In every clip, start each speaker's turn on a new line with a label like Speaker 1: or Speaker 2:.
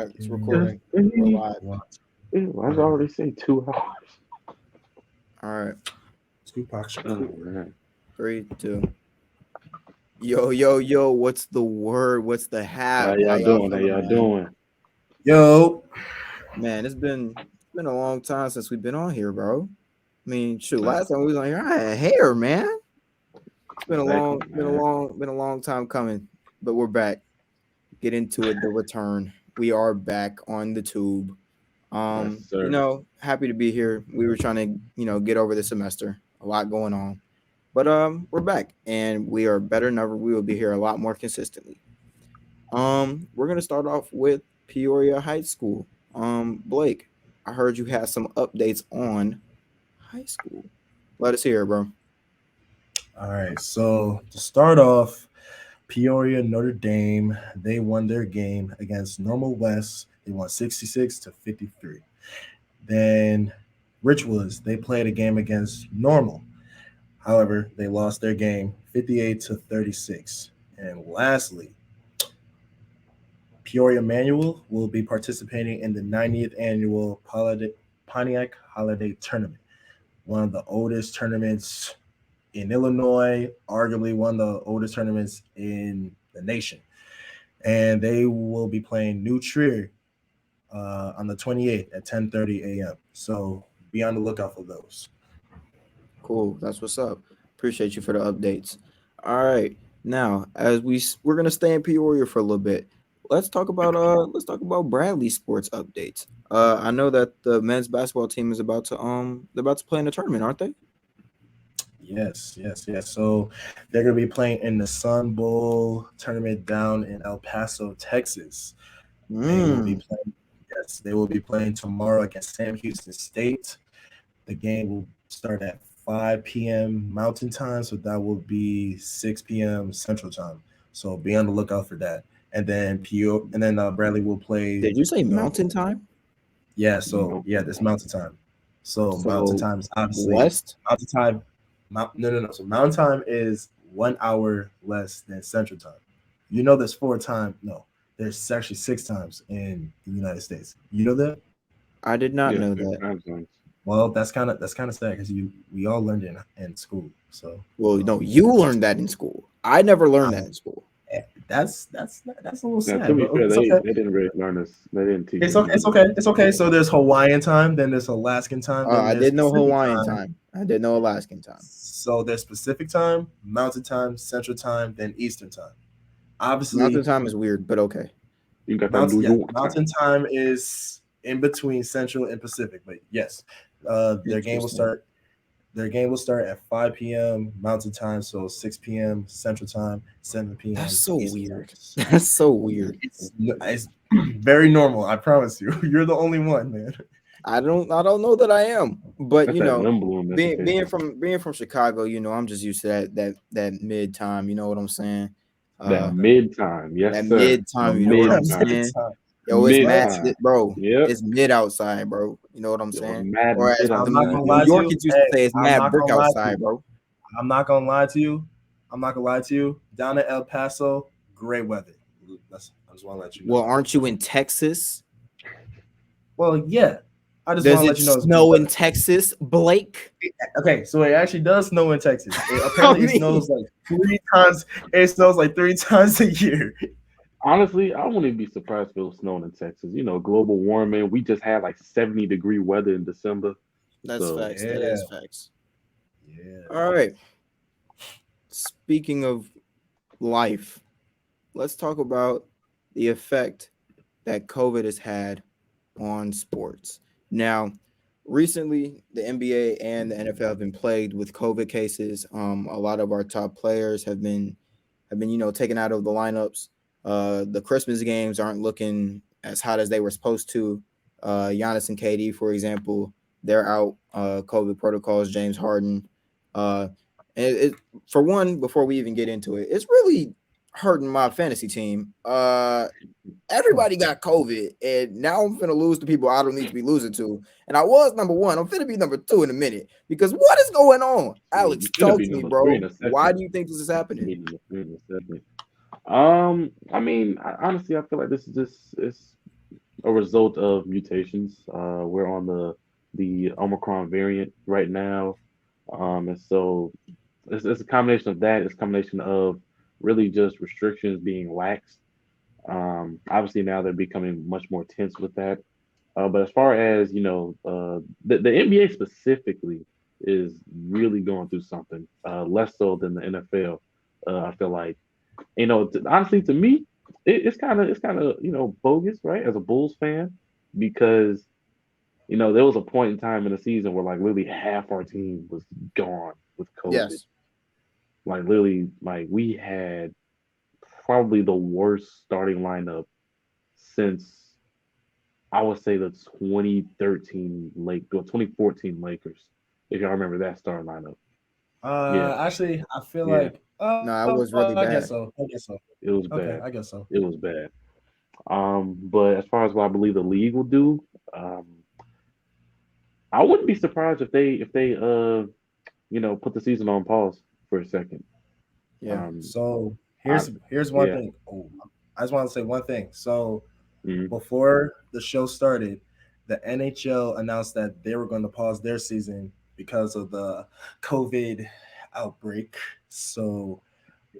Speaker 1: right, it's recording. We're live.
Speaker 2: I was already saying 2 hours.
Speaker 1: All right,
Speaker 3: Tupac
Speaker 2: Oh,
Speaker 3: Shakur.
Speaker 2: man.
Speaker 1: 3, 2. Yo, yo, yo! What's the word? What's the
Speaker 2: How
Speaker 1: hap? How
Speaker 2: y'all
Speaker 1: y'all
Speaker 2: doing? How
Speaker 1: feeling,
Speaker 2: y'all
Speaker 1: man?
Speaker 2: doing?
Speaker 3: Yo,
Speaker 1: Man, it's been a long time since we've been on here, bro. I mean, shoot,
Speaker 2: Nah,
Speaker 1: last time we was on here, I had hair, man. It's been a
Speaker 2: exactly,
Speaker 1: long,
Speaker 2: man.
Speaker 1: been a long time coming, but we're back. Get into it. The return. We are back on the tube.
Speaker 2: Yes, sir.
Speaker 1: Happy to be here. We were trying to, get over the semester. A lot going on. But we're back and we are better than ever. We will be here a lot more consistently. We're gonna start off with Peoria High School. Blake, I heard you had some updates on high school. Let us hear it, bro.
Speaker 3: all right. So to start off, Peoria Notre Dame, they won their game against Normal West. They won 66-53. Then Richwoods, they played a game against Normal. However, they lost their game 58-36. And lastly, Peoria Manual will be participating in the 90th annual Pontiac Holiday Tournament, one of the oldest tournaments in Illinois, arguably one of the oldest tournaments in the nation. And they will be playing New Trier on the 28th at 10:30 a.m. So be on the lookout for those.
Speaker 1: Cool. That's what's up. Appreciate you for the updates. All right. Now, we're gonna stay in Peoria for a little bit. Let's talk about Bradley sports updates. I know that the men's basketball team is about to they're about to play in a tournament, aren't they?
Speaker 3: Yes, yes, yes. So they're going to be playing in the Sun Bowl tournament down in El Paso, Texas. They will be
Speaker 1: Mm,
Speaker 3: playing. Yes, they will be playing tomorrow against Sam Houston State. The game will start at 5 p.m. Mountain Time, so that will be 6 p.m. Central Time. So be on the lookout for that. And then Bradley will play.
Speaker 1: did you say
Speaker 3: The
Speaker 1: Mountain Time?
Speaker 3: Yeah, so
Speaker 2: Nope.
Speaker 3: yeah, this Mountain Time. So Mountain
Speaker 1: So
Speaker 3: Time is obviously
Speaker 1: West?
Speaker 3: Mountain Time. No, no, no. So Mountain Time is 1 hour less than Central Time. There's 4 times. No, there's actually 6 times in the United States. You know that?
Speaker 1: I did not
Speaker 2: Yes,
Speaker 1: know
Speaker 2: there's
Speaker 1: that.
Speaker 2: time zones.
Speaker 3: Well, that's kind of sad because we all learned it in school. So
Speaker 1: Well, no,
Speaker 3: um,
Speaker 1: you learned that in school. I never learned that
Speaker 3: um,
Speaker 1: in school.
Speaker 3: that's a little
Speaker 2: Now, to
Speaker 3: sad,
Speaker 2: be
Speaker 3: but
Speaker 2: fair,
Speaker 3: it's
Speaker 2: they,
Speaker 3: okay.
Speaker 2: they didn't really learn us. They didn't teach
Speaker 3: It's
Speaker 2: us
Speaker 3: okay.
Speaker 2: none
Speaker 3: It's
Speaker 2: of
Speaker 3: okay.
Speaker 2: that.
Speaker 3: It's okay. So there's Hawaiian time, then there's Alaskan time, then
Speaker 1: I
Speaker 3: there's
Speaker 1: did know
Speaker 3: Pacific
Speaker 1: Hawaiian
Speaker 3: time.
Speaker 1: time. I did know Alaskan time.
Speaker 3: So there's Pacific time, Mountain time, Central time, then Eastern time.
Speaker 1: Mountain
Speaker 3: Obviously,
Speaker 1: time is weird, but okay.
Speaker 2: You got that New York
Speaker 3: Mountain
Speaker 2: time.
Speaker 3: time is in between Central and Pacific. But yes, their game will
Speaker 1: Interesting.
Speaker 3: start. Their game will start at 5 p.m. Mountain time, so 6 p.m. Central time, 7
Speaker 1: That's
Speaker 3: p.m.
Speaker 1: so
Speaker 3: Eastern time.
Speaker 1: weird. That's so weird.
Speaker 3: It's very normal. I promise you. You're the only one, man.
Speaker 1: I don't know that I am, but
Speaker 2: That's that Wimbledon
Speaker 1: being from Chicago, I'm just used to that mid time. You know what I'm saying?
Speaker 2: that
Speaker 1: Uh,
Speaker 2: mid time. Yes,
Speaker 1: that
Speaker 2: sir.
Speaker 1: mid
Speaker 2: The
Speaker 1: time. You know what
Speaker 2: mid
Speaker 1: I'm
Speaker 2: time.
Speaker 1: saying?
Speaker 3: Time.
Speaker 1: Yo, it's
Speaker 2: Mid
Speaker 1: mad,
Speaker 3: What?
Speaker 2: time.
Speaker 1: bro.
Speaker 2: Yep.
Speaker 1: It's mid outside, bro. You know what I'm
Speaker 2: It was
Speaker 1: saying?
Speaker 2: mad
Speaker 1: Or as
Speaker 2: mid
Speaker 1: the
Speaker 3: I'm not
Speaker 2: outside.
Speaker 3: gonna
Speaker 1: New
Speaker 3: lie to you.
Speaker 1: Yorkers used to
Speaker 3: Hey,
Speaker 1: say, it's
Speaker 3: I'm
Speaker 1: mad
Speaker 3: not
Speaker 1: brick
Speaker 3: gonna lie to
Speaker 1: outside,
Speaker 3: you.
Speaker 1: bro.
Speaker 3: I'm not gonna lie to you. I'm not gonna lie to you. Down at El Paso, great weather. I just want to let you know.
Speaker 1: Well, aren't you in Texas?
Speaker 3: Well, yeah. I just want
Speaker 1: Does
Speaker 3: to
Speaker 1: it
Speaker 3: let you know it's great
Speaker 1: snow in
Speaker 3: weather.
Speaker 1: Texas, Blake?
Speaker 3: Okay, so it actually does snow in Texas.
Speaker 1: I
Speaker 3: Apparently, it
Speaker 1: mean,
Speaker 3: snows like 3 times. It snows like 3 times a year.
Speaker 2: Honestly, I wouldn't be surprised if it was snowing in Texas. Global warming. We just had like 70-degree weather in December.
Speaker 1: that's
Speaker 2: So
Speaker 1: facts. That is
Speaker 3: Yeah,
Speaker 1: facts.
Speaker 3: yeah.
Speaker 1: All right. Speaking of life, let's talk about the effect that COVID has had on sports. Now, recently, the NBA and the NFL have been plagued with COVID cases. A lot of our top players have been taken out of the lineups. The Christmas games aren't looking as hot as they were supposed to. Giannis and KD, for example, they're out. COVID protocols. James Harden. Uh, for one, before we even get into it, it's really hurting my fantasy team. Everybody got COVID, and now I'm finna lose to people I don't need to be losing to. And I was number one. I'm finna be number two in a minute because what is going on?
Speaker 2: you
Speaker 1: Alex,
Speaker 2: should
Speaker 1: talk
Speaker 2: be
Speaker 1: to me,
Speaker 2: number three in
Speaker 1: bro.
Speaker 2: a
Speaker 1: Why
Speaker 2: second.
Speaker 1: do you think this is
Speaker 2: You should
Speaker 1: happening?
Speaker 2: be number three in a second. I mean, honestly, I feel like this is just it's a result of mutations. We're on the Omicron variant right now, and so it's a combination of that. It's a combination of really just restrictions being laxed. Obviously now they're becoming much more tense with that. But as far as the NBA specifically is really going through something less so than the NFL. I feel like honestly to me, it's kind of bogus, right? As a Bulls fan, because there was a point in time in the season where like literally half our team was gone with COVID.
Speaker 1: Yes.
Speaker 2: Like literally, like we had probably the worst starting lineup since I would say the 2014 Lakers, if y'all remember that starting lineup. Yeah,
Speaker 3: Actually, I feel
Speaker 2: yeah,
Speaker 3: like
Speaker 1: No, I was really
Speaker 3: I guess
Speaker 1: bad.
Speaker 3: so. I guess so.
Speaker 2: it was
Speaker 3: Okay,
Speaker 2: bad.
Speaker 3: I guess so.
Speaker 2: It was bad. But as far as what I believe the league will do, um, I wouldn't be surprised if they put the season on pause for a second.
Speaker 1: Yeah.
Speaker 2: Um,
Speaker 3: So
Speaker 2: I,
Speaker 3: here's one
Speaker 2: yeah,
Speaker 3: thing. Oh, I just want to say one thing. So
Speaker 2: mhm,
Speaker 3: before the show started, the NHL announced that they were going to pause their season because of the COVID outbreak. So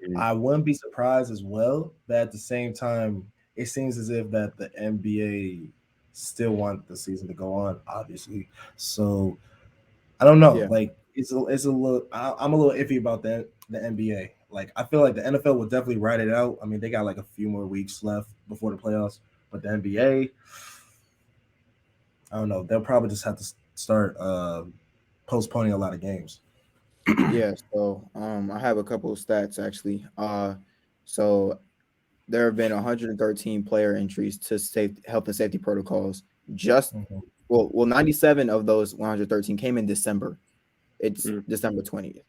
Speaker 2: mhm,
Speaker 3: I wouldn't be surprised as well, but at the same time, it seems as if that the NBA still want the season to go on, obviously. So I don't know.
Speaker 1: Yeah.
Speaker 3: Like it's a little. I'm a little iffy about the NBA. Like I feel like the NFL will definitely ride it out. I mean, they got like a few more weeks left before the playoffs, but the NBA, I don't know. They'll probably just have to start postponing a lot of games.
Speaker 1: Yeah. So I have a couple of stats actually. So there have been 113 player entries to health and safety protocols. Just
Speaker 3: Mhm.
Speaker 1: well, 97 of those 113 came in December. It's
Speaker 2: mhm,
Speaker 1: December 20th.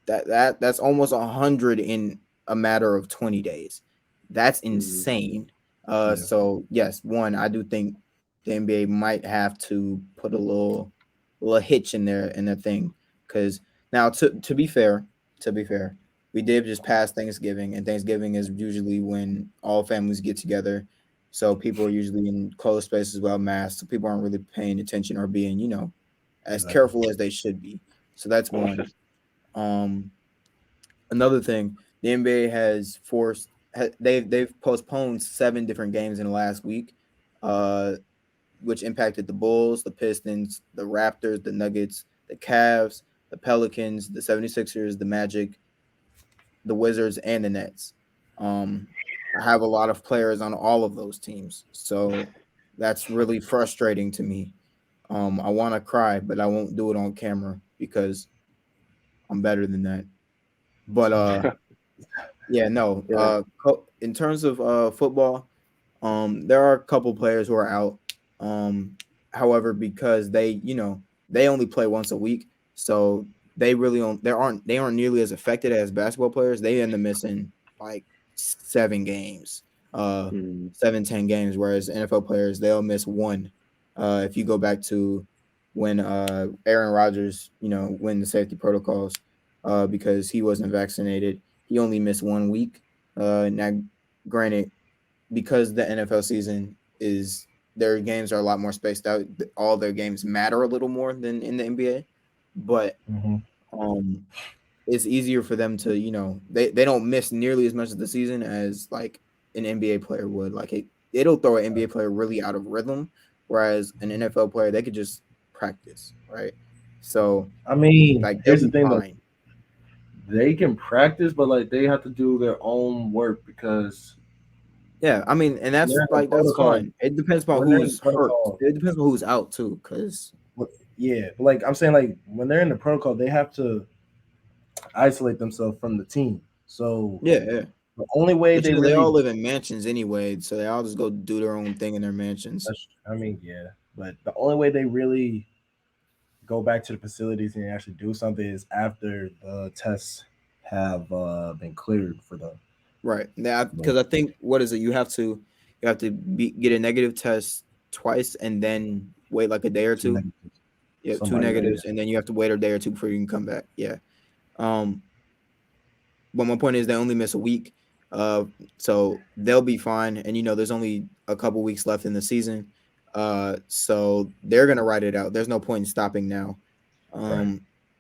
Speaker 1: That's almost 100 in a matter of 20 days. That's
Speaker 2: mhm,
Speaker 1: insane.
Speaker 3: Yeah.
Speaker 1: So yes, one, I do think the NBA might have to put a little hitch in their thing, because now to be fair, we did just pass Thanksgiving, and Thanksgiving is usually when all families get together. So people are usually in closed spaces without masks. So people aren't really paying attention or being, as
Speaker 3: Exactly.
Speaker 1: careful as they should be. So that's one. Um, Another thing, the NBA has they've postponed 7 different games in the last week, uh, which impacted the Bulls, the Pistons, the Raptors, the Nuggets, the Cavs, the Pelicans, the 76ers, the Magic, the Wizards, and the Nets. Um, I have a lot of players on all of those teams, so that's really frustrating to me. I want to cry, but I won't do it on camera because I'm better than that. But yeah, no.
Speaker 2: yeah,
Speaker 1: In terms of football, there are a couple players who are out. However, because they only play once a week, so they aren't nearly as affected as basketball players. They end up missing like 7 games, uh,
Speaker 2: mhm,
Speaker 1: 7-10 games, whereas NFL players they'll miss one. If you go back to when Aaron Rodgers, when the safety protocols, because he wasn't vaccinated, he only missed 1 week. Now, granted, because the NFL season is their games are a lot more spaced out, all their games matter a little more than in the NBA, but
Speaker 3: Hmm.
Speaker 1: um, it's easier for them to, they don't miss nearly as much of the season as like an NBA player would. Like it'll throw an NBA player really out of rhythm, whereas an NFL player they could just practice, right? So
Speaker 3: I mean,
Speaker 1: like they'll
Speaker 3: here's the
Speaker 1: be
Speaker 3: thing though.
Speaker 1: fine.
Speaker 3: They can practice, but like they have to do their own work because
Speaker 1: Yeah, I mean, and
Speaker 3: when they're in the
Speaker 1: that's
Speaker 3: protocol,
Speaker 1: fine. It depends upon
Speaker 3: when they're in the
Speaker 1: who's hurt.
Speaker 3: protocol,
Speaker 1: It depends on who's out too, because
Speaker 3: yeah, but like I'm saying, like when they're in the protocol, they have to isolate themselves from the team. So
Speaker 1: yeah.
Speaker 3: the only way
Speaker 1: But
Speaker 3: they
Speaker 1: they all
Speaker 3: really,
Speaker 1: live in mansions anyway, so they all just go do their own thing in their mansions.
Speaker 3: I mean, yeah, but the only way they really go back to the facilities and actually do something is after the tests have been cleared for them.
Speaker 1: Right. Now,
Speaker 3: Like
Speaker 1: because I think what is it? You have to get a negative test twice and then wait like a day or
Speaker 3: two
Speaker 1: two.
Speaker 3: negatives,
Speaker 1: Yeah,
Speaker 3: something
Speaker 1: two
Speaker 3: like that.
Speaker 1: negatives, and then you have to wait a day or two before you can come back. Yeah. Um, but my point is they only miss a week. Uh, so they'll be fine. And there's only a couple weeks left in the season. So they're gonna ride it out. There's no point in stopping now.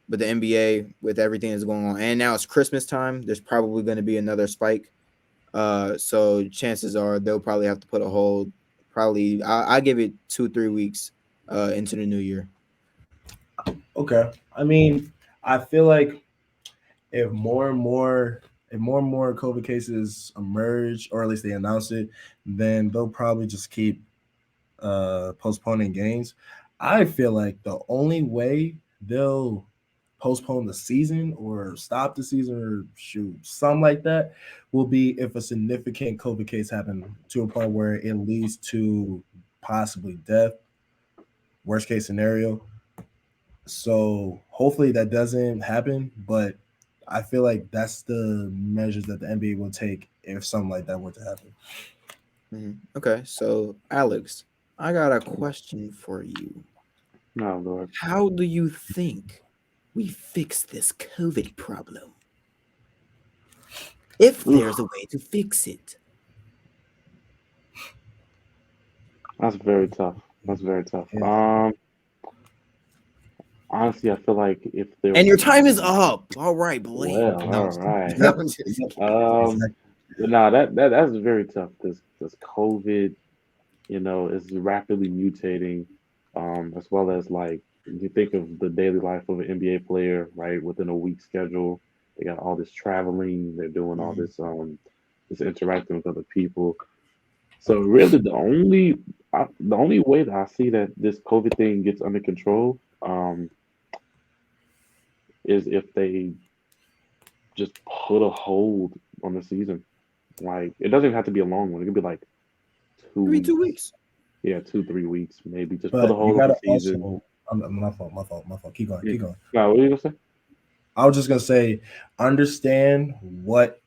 Speaker 1: But the NBA, with everything that's going on, and now it's Christmas time, there's probably going to be another spike. So chances are they'll probably have to put a hold. Probably, I give it 2-3 weeks into the new year.
Speaker 3: Okay. I mean, I feel like if more and more COVID cases emerge, or at least they announce it, then they'll probably just keep postponing games. I feel like the only way they'll postpone the season or stop the season or shoot something like that will be if a significant COVID case happened to a point where it leads to possibly death, worst case scenario. So hopefully that doesn't happen, but I feel like that's the measures that the NBA will take if something like that were to happen.
Speaker 1: Okay, so Alex, I got a question for you.
Speaker 2: No, Lord.
Speaker 1: How do you think we fix this COVID problem? If there's a way to fix it.
Speaker 2: That's very tough. That's very tough.
Speaker 3: Yeah.
Speaker 2: Honestly, I feel like if there
Speaker 1: And your time is up. All right, Blake.
Speaker 2: well, all right.
Speaker 1: No, I'm just
Speaker 2: No, that's very tough because COVID, is rapidly mutating, as well as like you think of the daily life of an NBA player, right? Within a week schedule, they got all this traveling, they're doing all this this interacting with other people. So really, the only way that I see that this COVID thing gets under control, is if they just put a hold on the season. Like it doesn't even have to be a long one. It could be like
Speaker 1: 2 weeks.
Speaker 2: Yeah, 3 weeks maybe. Just
Speaker 3: But
Speaker 2: put a
Speaker 3: you
Speaker 2: hold on
Speaker 3: gotta
Speaker 2: the season.
Speaker 3: also, my fault. Keep going.
Speaker 2: No, what are you gonna say?
Speaker 3: I was just gonna say, understand what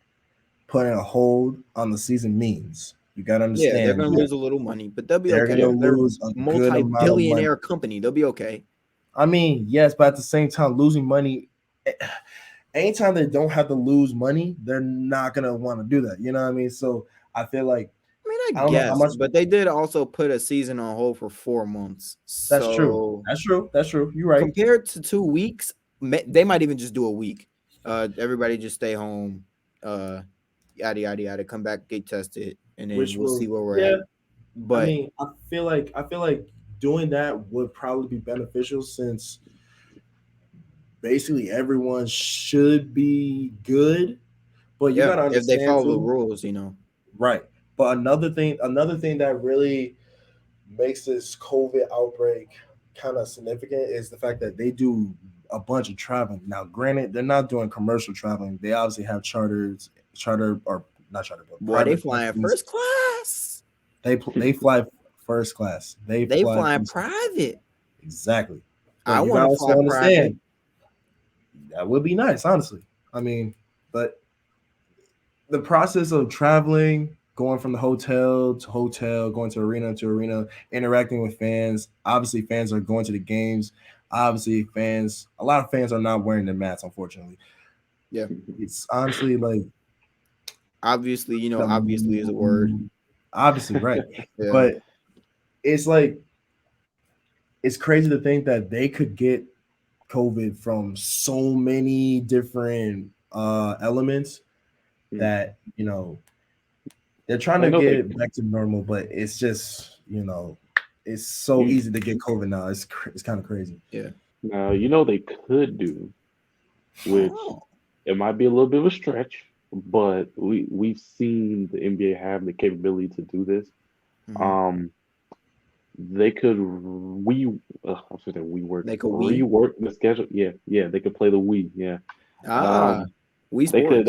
Speaker 3: putting a hold on the season means. You gotta understand.
Speaker 1: Yeah, they're gonna lose a little money, but they'll be
Speaker 3: They're
Speaker 1: okay.
Speaker 3: gonna
Speaker 1: They're
Speaker 3: lose a good amount of
Speaker 1: multi-billionaire
Speaker 3: money.
Speaker 1: company. They'll be okay.
Speaker 3: I mean, yes, but at the same time, losing money. Anytime they don't have to lose money, they're not gonna want to do that. You know what I mean? So I feel like
Speaker 1: I mean,
Speaker 3: I
Speaker 1: I
Speaker 3: don't know how
Speaker 1: guess,
Speaker 3: much.
Speaker 1: but they did also put a season on hold for 4 months.
Speaker 3: That's
Speaker 1: So
Speaker 3: true. That's true. You're right.
Speaker 1: compared to 2 weeks, they might even just do a week. Everybody just stay home. Yada yada yada. Come back, get tested, and then we'll see where we're at. But
Speaker 3: I mean, I feel like doing that would probably be beneficial since basically everyone should be good. But you gotta
Speaker 1: if
Speaker 3: understand
Speaker 1: they follow the
Speaker 3: too,
Speaker 1: rules,
Speaker 3: right? But another thing that really makes this COVID outbreak kind of significant is the fact that they do a bunch of traveling. Now, granted, they're not doing commercial traveling. They obviously have charter or not charter, but
Speaker 1: boy, they
Speaker 3: private
Speaker 1: flying
Speaker 3: companies.
Speaker 1: first class.
Speaker 3: They fly first class. They
Speaker 1: flying
Speaker 3: first class.
Speaker 1: private.
Speaker 3: Exactly. But
Speaker 1: I
Speaker 3: you
Speaker 1: want to
Speaker 3: also
Speaker 1: fly
Speaker 3: understand
Speaker 1: private.
Speaker 3: that would be nice, honestly. I mean, but the process of traveling, going from the hotel to hotel, going to arena, interacting with fans. Obviously, fans are going to the games. Obviously, a lot of fans are not wearing their masks, unfortunately.
Speaker 1: Yeah.
Speaker 3: It's honestly like
Speaker 1: obviously, obviously is a word.
Speaker 3: Obviously, right.
Speaker 1: Yeah.
Speaker 3: But it's like it's crazy to think that they could get COVID from so many different elements that they're trying to get back to normal, but it's just it's so easy to get COVID now. It's kind of crazy.
Speaker 1: Yeah.
Speaker 2: Now they could do, which it might be a little bit of a stretch, but we've seen the NBA have the capability to do this. They could rework the schedule. Yeah, they could play the Wii. Yeah.
Speaker 1: Wii
Speaker 2: Sports.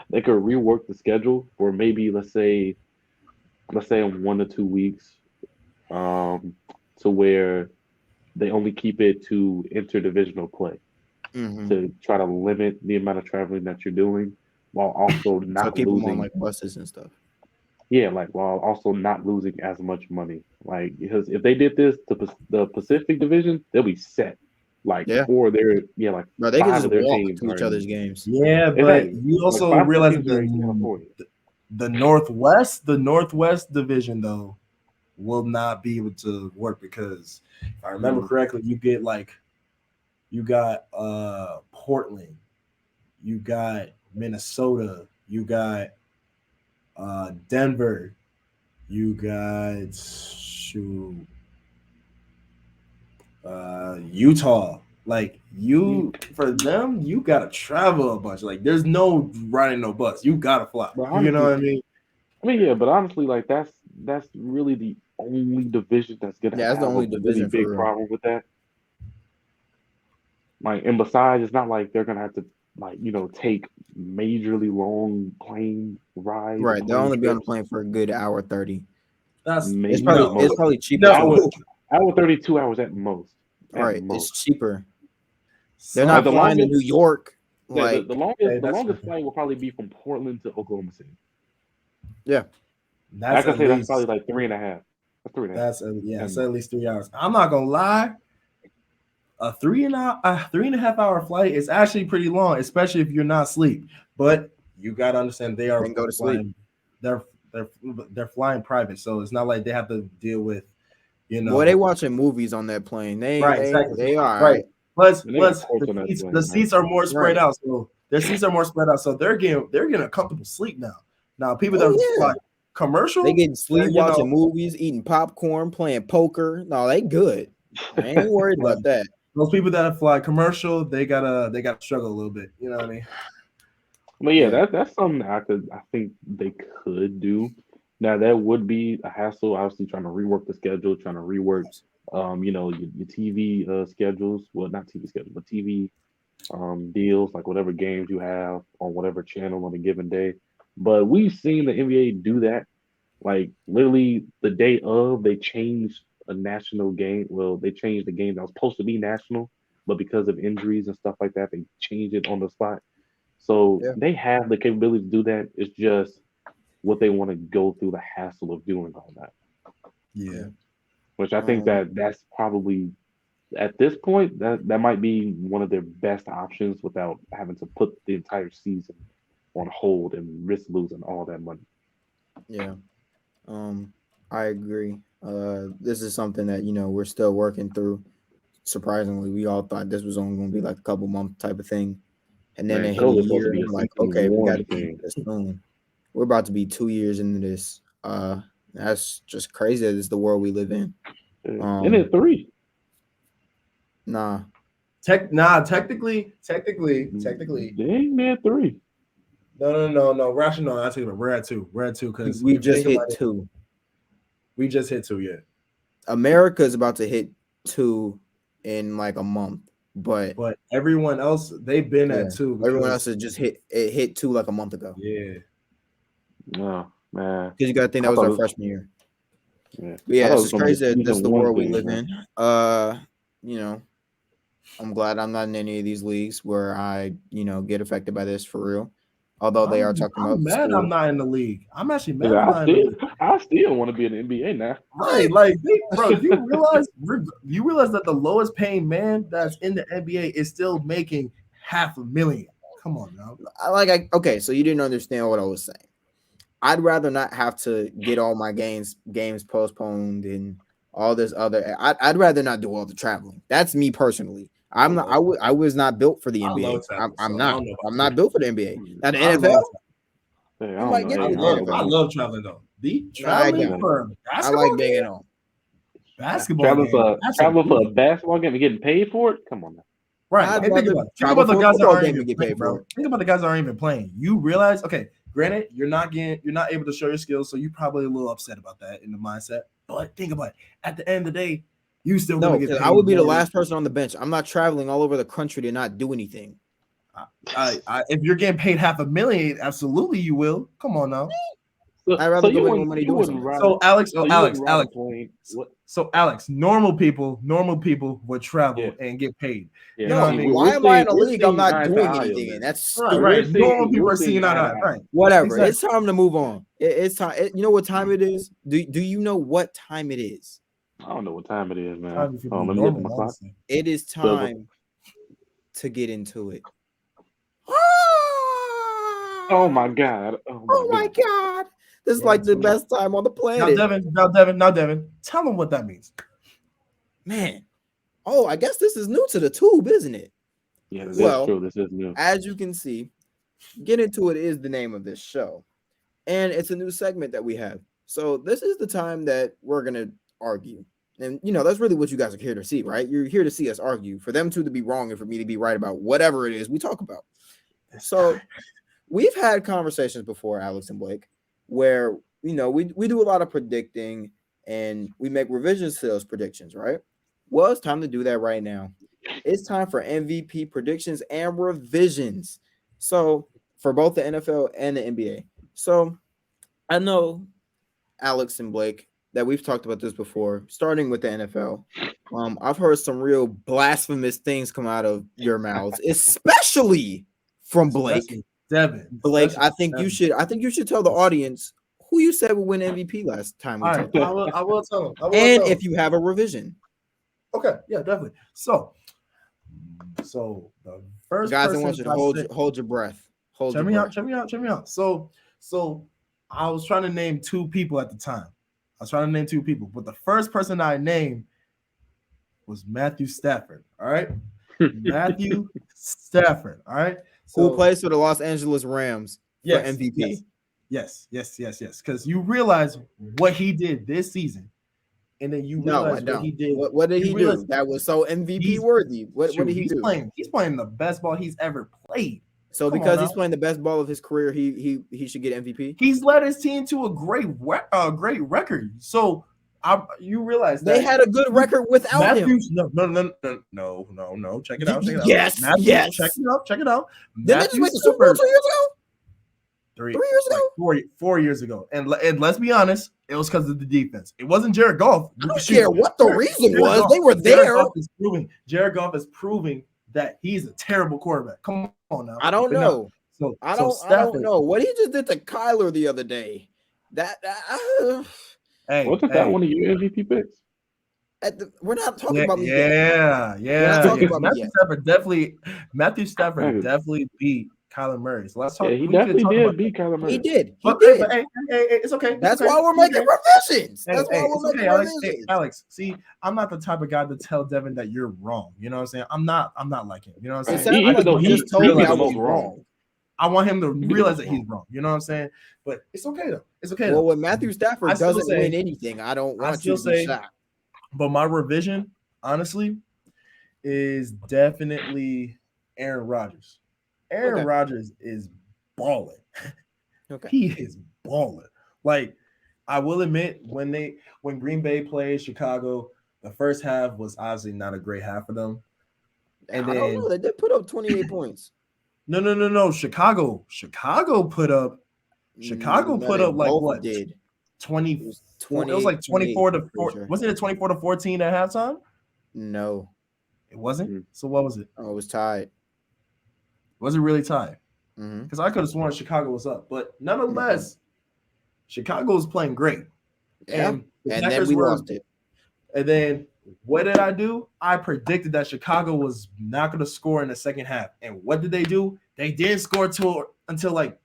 Speaker 1: They
Speaker 2: could rework the schedule for maybe let's say in 1 to 2 weeks, to where they only keep it to interdivisional play, to try to limit the amount of traveling that you're doing, while also not
Speaker 1: keep
Speaker 2: losing
Speaker 1: them on like buses and stuff.
Speaker 2: Yeah, like while also not losing as much money. Like because if they did this to the Pacific Division, they'll be set. Like for their like
Speaker 1: bro, they can just
Speaker 2: their
Speaker 1: walk
Speaker 2: teams
Speaker 1: to each other's games.
Speaker 3: Yeah, but you also realize the Northwest Division though will not be able to work because if I remember correctly, you got Portland, you got Minnesota, you got Denver, you got Utah. Like for them, you gotta travel a bunch. Like there's no riding no bus. You gotta fly.
Speaker 2: But
Speaker 3: You know what I
Speaker 2: honestly,
Speaker 3: mean?
Speaker 2: yeah, but honestly, like that's really the only division that's gonna
Speaker 1: Yeah, that's the
Speaker 2: have a
Speaker 1: only
Speaker 2: really
Speaker 1: division for
Speaker 2: big
Speaker 1: real.
Speaker 2: problem with that. Like, and besides, it's not like they're gonna have to take majorly long plane rides,
Speaker 1: Right. They'll
Speaker 2: plane
Speaker 1: only be on the
Speaker 2: trips.
Speaker 1: plane for a good hour 30.
Speaker 3: That's
Speaker 2: Maybe
Speaker 1: It's
Speaker 2: at
Speaker 1: probably
Speaker 3: no,
Speaker 1: it's
Speaker 2: most.
Speaker 1: probably cheaper
Speaker 3: no.
Speaker 1: too.
Speaker 2: Hour 32 hours at most. At
Speaker 1: Right. It's
Speaker 2: most.
Speaker 1: cheaper. They're
Speaker 3: Some
Speaker 1: not
Speaker 2: the
Speaker 1: flying to
Speaker 2: longest
Speaker 1: New York.
Speaker 2: the,
Speaker 1: Like,
Speaker 2: the longest
Speaker 3: Okay,
Speaker 2: the
Speaker 3: that's
Speaker 2: longest
Speaker 3: fair.
Speaker 2: flight will probably be from Portland to Oklahoma City.
Speaker 1: yeah.
Speaker 2: I
Speaker 3: That's
Speaker 2: can
Speaker 3: at
Speaker 2: say that's probably
Speaker 3: least
Speaker 2: like 3.5. That's 3.5.
Speaker 3: it's at least 3 hours. I'm not gonna lie. A 3.5 hour flight is actually pretty long, especially if you're not asleep. But you gotta understand they are
Speaker 1: Then go to sleep.
Speaker 3: flying. They're flying private, so it's not like they have to deal with
Speaker 1: Boy, they watching movies on that plane.
Speaker 3: right, exactly.
Speaker 1: They are
Speaker 3: Right.
Speaker 1: right.
Speaker 3: Plus,
Speaker 2: And they got
Speaker 3: plus
Speaker 2: ports on that
Speaker 3: the
Speaker 2: plane,
Speaker 3: seats are more spread
Speaker 1: Right.
Speaker 3: out. So their seats are more spread out. So they're getting a comfortable sleep now. Now people that
Speaker 1: Oh, yeah.
Speaker 3: fly commercial,
Speaker 1: They getting sleep,
Speaker 3: you know,
Speaker 1: watching movies, eating popcorn, playing poker. No, they good. I ain't worried about that.
Speaker 3: those people that fly commercial, they gotta struggle a little bit. You know what I mean?
Speaker 2: But yeah,
Speaker 1: Yeah.
Speaker 2: that's something that I think they could do. Now that would be a hassle, obviously trying to rework the schedule, trying to rework your TV schedules. Well, not TV schedules, but TV deals, like whatever games you have on whatever channel on a given day. But we've seen the NBA do that. Like literally the day of, they changed a national game. Well, they changed the game that was supposed to be national, but because of injuries and stuff like that, they changed it on the spot. So
Speaker 1: Yeah.
Speaker 2: they have the capability to do that. It's just what they want to go through the hassle of doing all that.
Speaker 3: Yeah.
Speaker 2: Which I think that's probably at this point that might be one of their best options without having to put the entire season on hold and risk losing all that money.
Speaker 1: Yeah. I agree. This is something that we're still working through. Surprisingly, we all thought this was only going to be like a couple month type of thing, and then
Speaker 2: Man,
Speaker 1: it hit a
Speaker 2: COVID's supposed to
Speaker 1: year.
Speaker 2: be
Speaker 1: And
Speaker 2: a
Speaker 1: we're like,
Speaker 2: season
Speaker 1: okay, we got to
Speaker 2: one
Speaker 1: do
Speaker 2: thing.
Speaker 1: this soon. We're about to be 2 years into this. That's just crazy. That is the world we live in.
Speaker 2: And then 3.
Speaker 1: Nah.
Speaker 3: Technically.
Speaker 2: Dang, man, 3.
Speaker 3: No. Rational. I take it. We're at 2. We're at 2 because
Speaker 1: We just hit 2.
Speaker 3: We just hit 2 yet.
Speaker 1: America is about to hit 2 in like a month, but
Speaker 3: everyone else they've been at 2.
Speaker 1: Everyone else has just hit 2 like a month ago.
Speaker 3: Yeah.
Speaker 2: Oh man.
Speaker 1: Because you got to think that was our freshman year.
Speaker 2: Yeah.
Speaker 1: But yeah,
Speaker 2: it's
Speaker 1: it's just crazy that that's the
Speaker 2: one
Speaker 1: world we
Speaker 2: thing,
Speaker 1: live
Speaker 2: man.
Speaker 1: in. I'm glad I'm not in any of these leagues where I, get affected by this for real. Although they are talking about
Speaker 3: I'm mad
Speaker 1: school.
Speaker 3: I'm not in the league. I'm actually mad.
Speaker 2: I still want to be in the NBA now.
Speaker 3: Right, like, bro, you realize that the lowest paying man that's in the NBA is still making $500,000. Come on now.
Speaker 1: Okay, so you didn't understand what I was saying. I'd rather not have to get all my games postponed and all this other. I'd rather not do all the traveling. That's me personally. I'm not. I was not built for the NBA. I'm not. I'm not built for the NBA. Now the NFL. I might get to the NFL.
Speaker 3: I love traveling though.
Speaker 1: Traveling
Speaker 3: for
Speaker 1: I
Speaker 3: basketball
Speaker 1: like being on.
Speaker 3: basketball
Speaker 2: traveling for a basketball game and getting paid for it. Come on now.
Speaker 3: Right. And think about the guys that aren't even playing, bro. Think about the guys that aren't even playing. You realize, okay, granted, you're not able to show your skills, so you're probably a little upset about that in the mindset. But think about it. At the end of the day, you still gonna get paid.
Speaker 1: I would be the last person on the bench. I'm not traveling all over the country to not do anything.
Speaker 3: If you're getting paid $500,000, absolutely you will. Come on now.
Speaker 1: I'd rather go make more money doing something.
Speaker 3: So Alex, normal people would travel and get paid.
Speaker 2: Yeah.
Speaker 3: You know what I mean?
Speaker 1: Why am I in a league I'm not doing anything in? That's stupid.
Speaker 3: Right. Normal people are seeing that. Right.
Speaker 1: Whatever. Exactly. It's time to move on. It's time. You know what time it is? Do you know what time it is?
Speaker 2: I don't know what time it is, man.
Speaker 3: Let me look at my clock.
Speaker 1: It is time to get into it.
Speaker 2: Oh my God.
Speaker 1: Oh my God. This is like the best time on the planet.
Speaker 3: Now Devin, tell them what that means.
Speaker 1: Man. Oh, I guess this is new to the tube, isn't it?
Speaker 2: Yeah, that's
Speaker 1: Well,
Speaker 2: true. This is new.
Speaker 1: As you can see, Get Into It is the name of this show. And it's a new segment that we have. So this is the time that we're going to argue. And, that's really what you guys are here to see, right? You're here to see us argue, for them two to be wrong and for me to be right about whatever it is we talk about. So we've had conversations before, Alex and Blake, where, we do a lot of predicting and we make revisions to those predictions, right? Well, it's time to do that right now. It's time for MVP predictions and revisions. So for both the NFL and the NBA. So I know, Alex and Blake, that we've talked about this before, starting with the NFL. I've heard some real blasphemous things come out of your mouths, especially from Blake.
Speaker 3: Devin.
Speaker 1: Blake, I think you should tell the audience who you said would win MVP last time we talked.
Speaker 3: I will tell them.
Speaker 1: And if you have a revision.
Speaker 3: Okay, yeah, definitely. So the first
Speaker 1: guys, I want you to hold your breath.
Speaker 3: Check me out. So I was trying to name two people at the time. But the first person I named was Matthew Stafford. All right. Matthew Stafford. All right.
Speaker 1: So, who plays for the Los Angeles Rams for MVP?
Speaker 3: Yes. Because you realize what he did this season. And then you realize what he did.
Speaker 1: What did he do that was so MVP worthy? What did he do?
Speaker 3: He's playing the best ball he's ever played.
Speaker 1: So because he's playing the best ball of his career, he should get MVP.
Speaker 3: He's led his team to a great record. So you realize
Speaker 1: they had a good record without him.
Speaker 3: No. Check it out.
Speaker 1: Yes.
Speaker 3: Check it out.
Speaker 1: Did they just make the Super Bowl 2 years ago?
Speaker 3: 3 years ago? 4 years ago. And let's be honest, it was because of the defense. It wasn't Jared Goff.
Speaker 1: I don't care what the reason was. They were there.
Speaker 3: Jared Goff is proving that he's a terrible quarterback. Come on now.
Speaker 1: I don't know. I don't know what he just did to Kyler the other day.
Speaker 2: Wasn't that one of your MVP picks?
Speaker 1: We're not talking about me.
Speaker 3: Yeah.
Speaker 1: We're not talking about
Speaker 3: Matthew Stafford definitely beat Kyler Murray. So let's talk.
Speaker 2: Yeah, he definitely did beat Kyler Murray.
Speaker 1: He did.
Speaker 3: But hey, it's okay.
Speaker 1: That's why we're making revisions. That's why we're making revisions.
Speaker 3: Alex, see, I'm not the type of guy to tell Devin that you're wrong. You know what I'm saying? I'm not like him. You know what I'm saying?
Speaker 2: Even though he
Speaker 1: just told me I was wrong.
Speaker 3: I want him to realize that he's wrong. You know what I'm saying? But it's okay though. It's okay.
Speaker 1: Well, when Matthew Stafford doesn't win anything, I don't want you to be shocked.
Speaker 3: But my revision, honestly, is definitely Aaron Rodgers. Aaron Rodgers is balling.
Speaker 1: Okay.
Speaker 3: He is balling. Like, I will admit, when Green Bay played Chicago, the first half was obviously not a great half for them. And
Speaker 1: I don't know. They did put up 28 points.
Speaker 3: No. Chicago put up like what?
Speaker 1: Did
Speaker 3: 20? It was like 24 to 4. Sure. Wasn't it 24 to 14 at halftime?
Speaker 1: No,
Speaker 3: it wasn't. So what was it?
Speaker 1: Oh, it was tied.
Speaker 3: Was it really tied? Because I could have sworn Chicago was up, but nonetheless, Chicago was playing great.
Speaker 1: Yeah. And then we lost it.
Speaker 3: And then what did I do? I predicted that Chicago was not going to score in the second half. And what did they do? They didn't score until like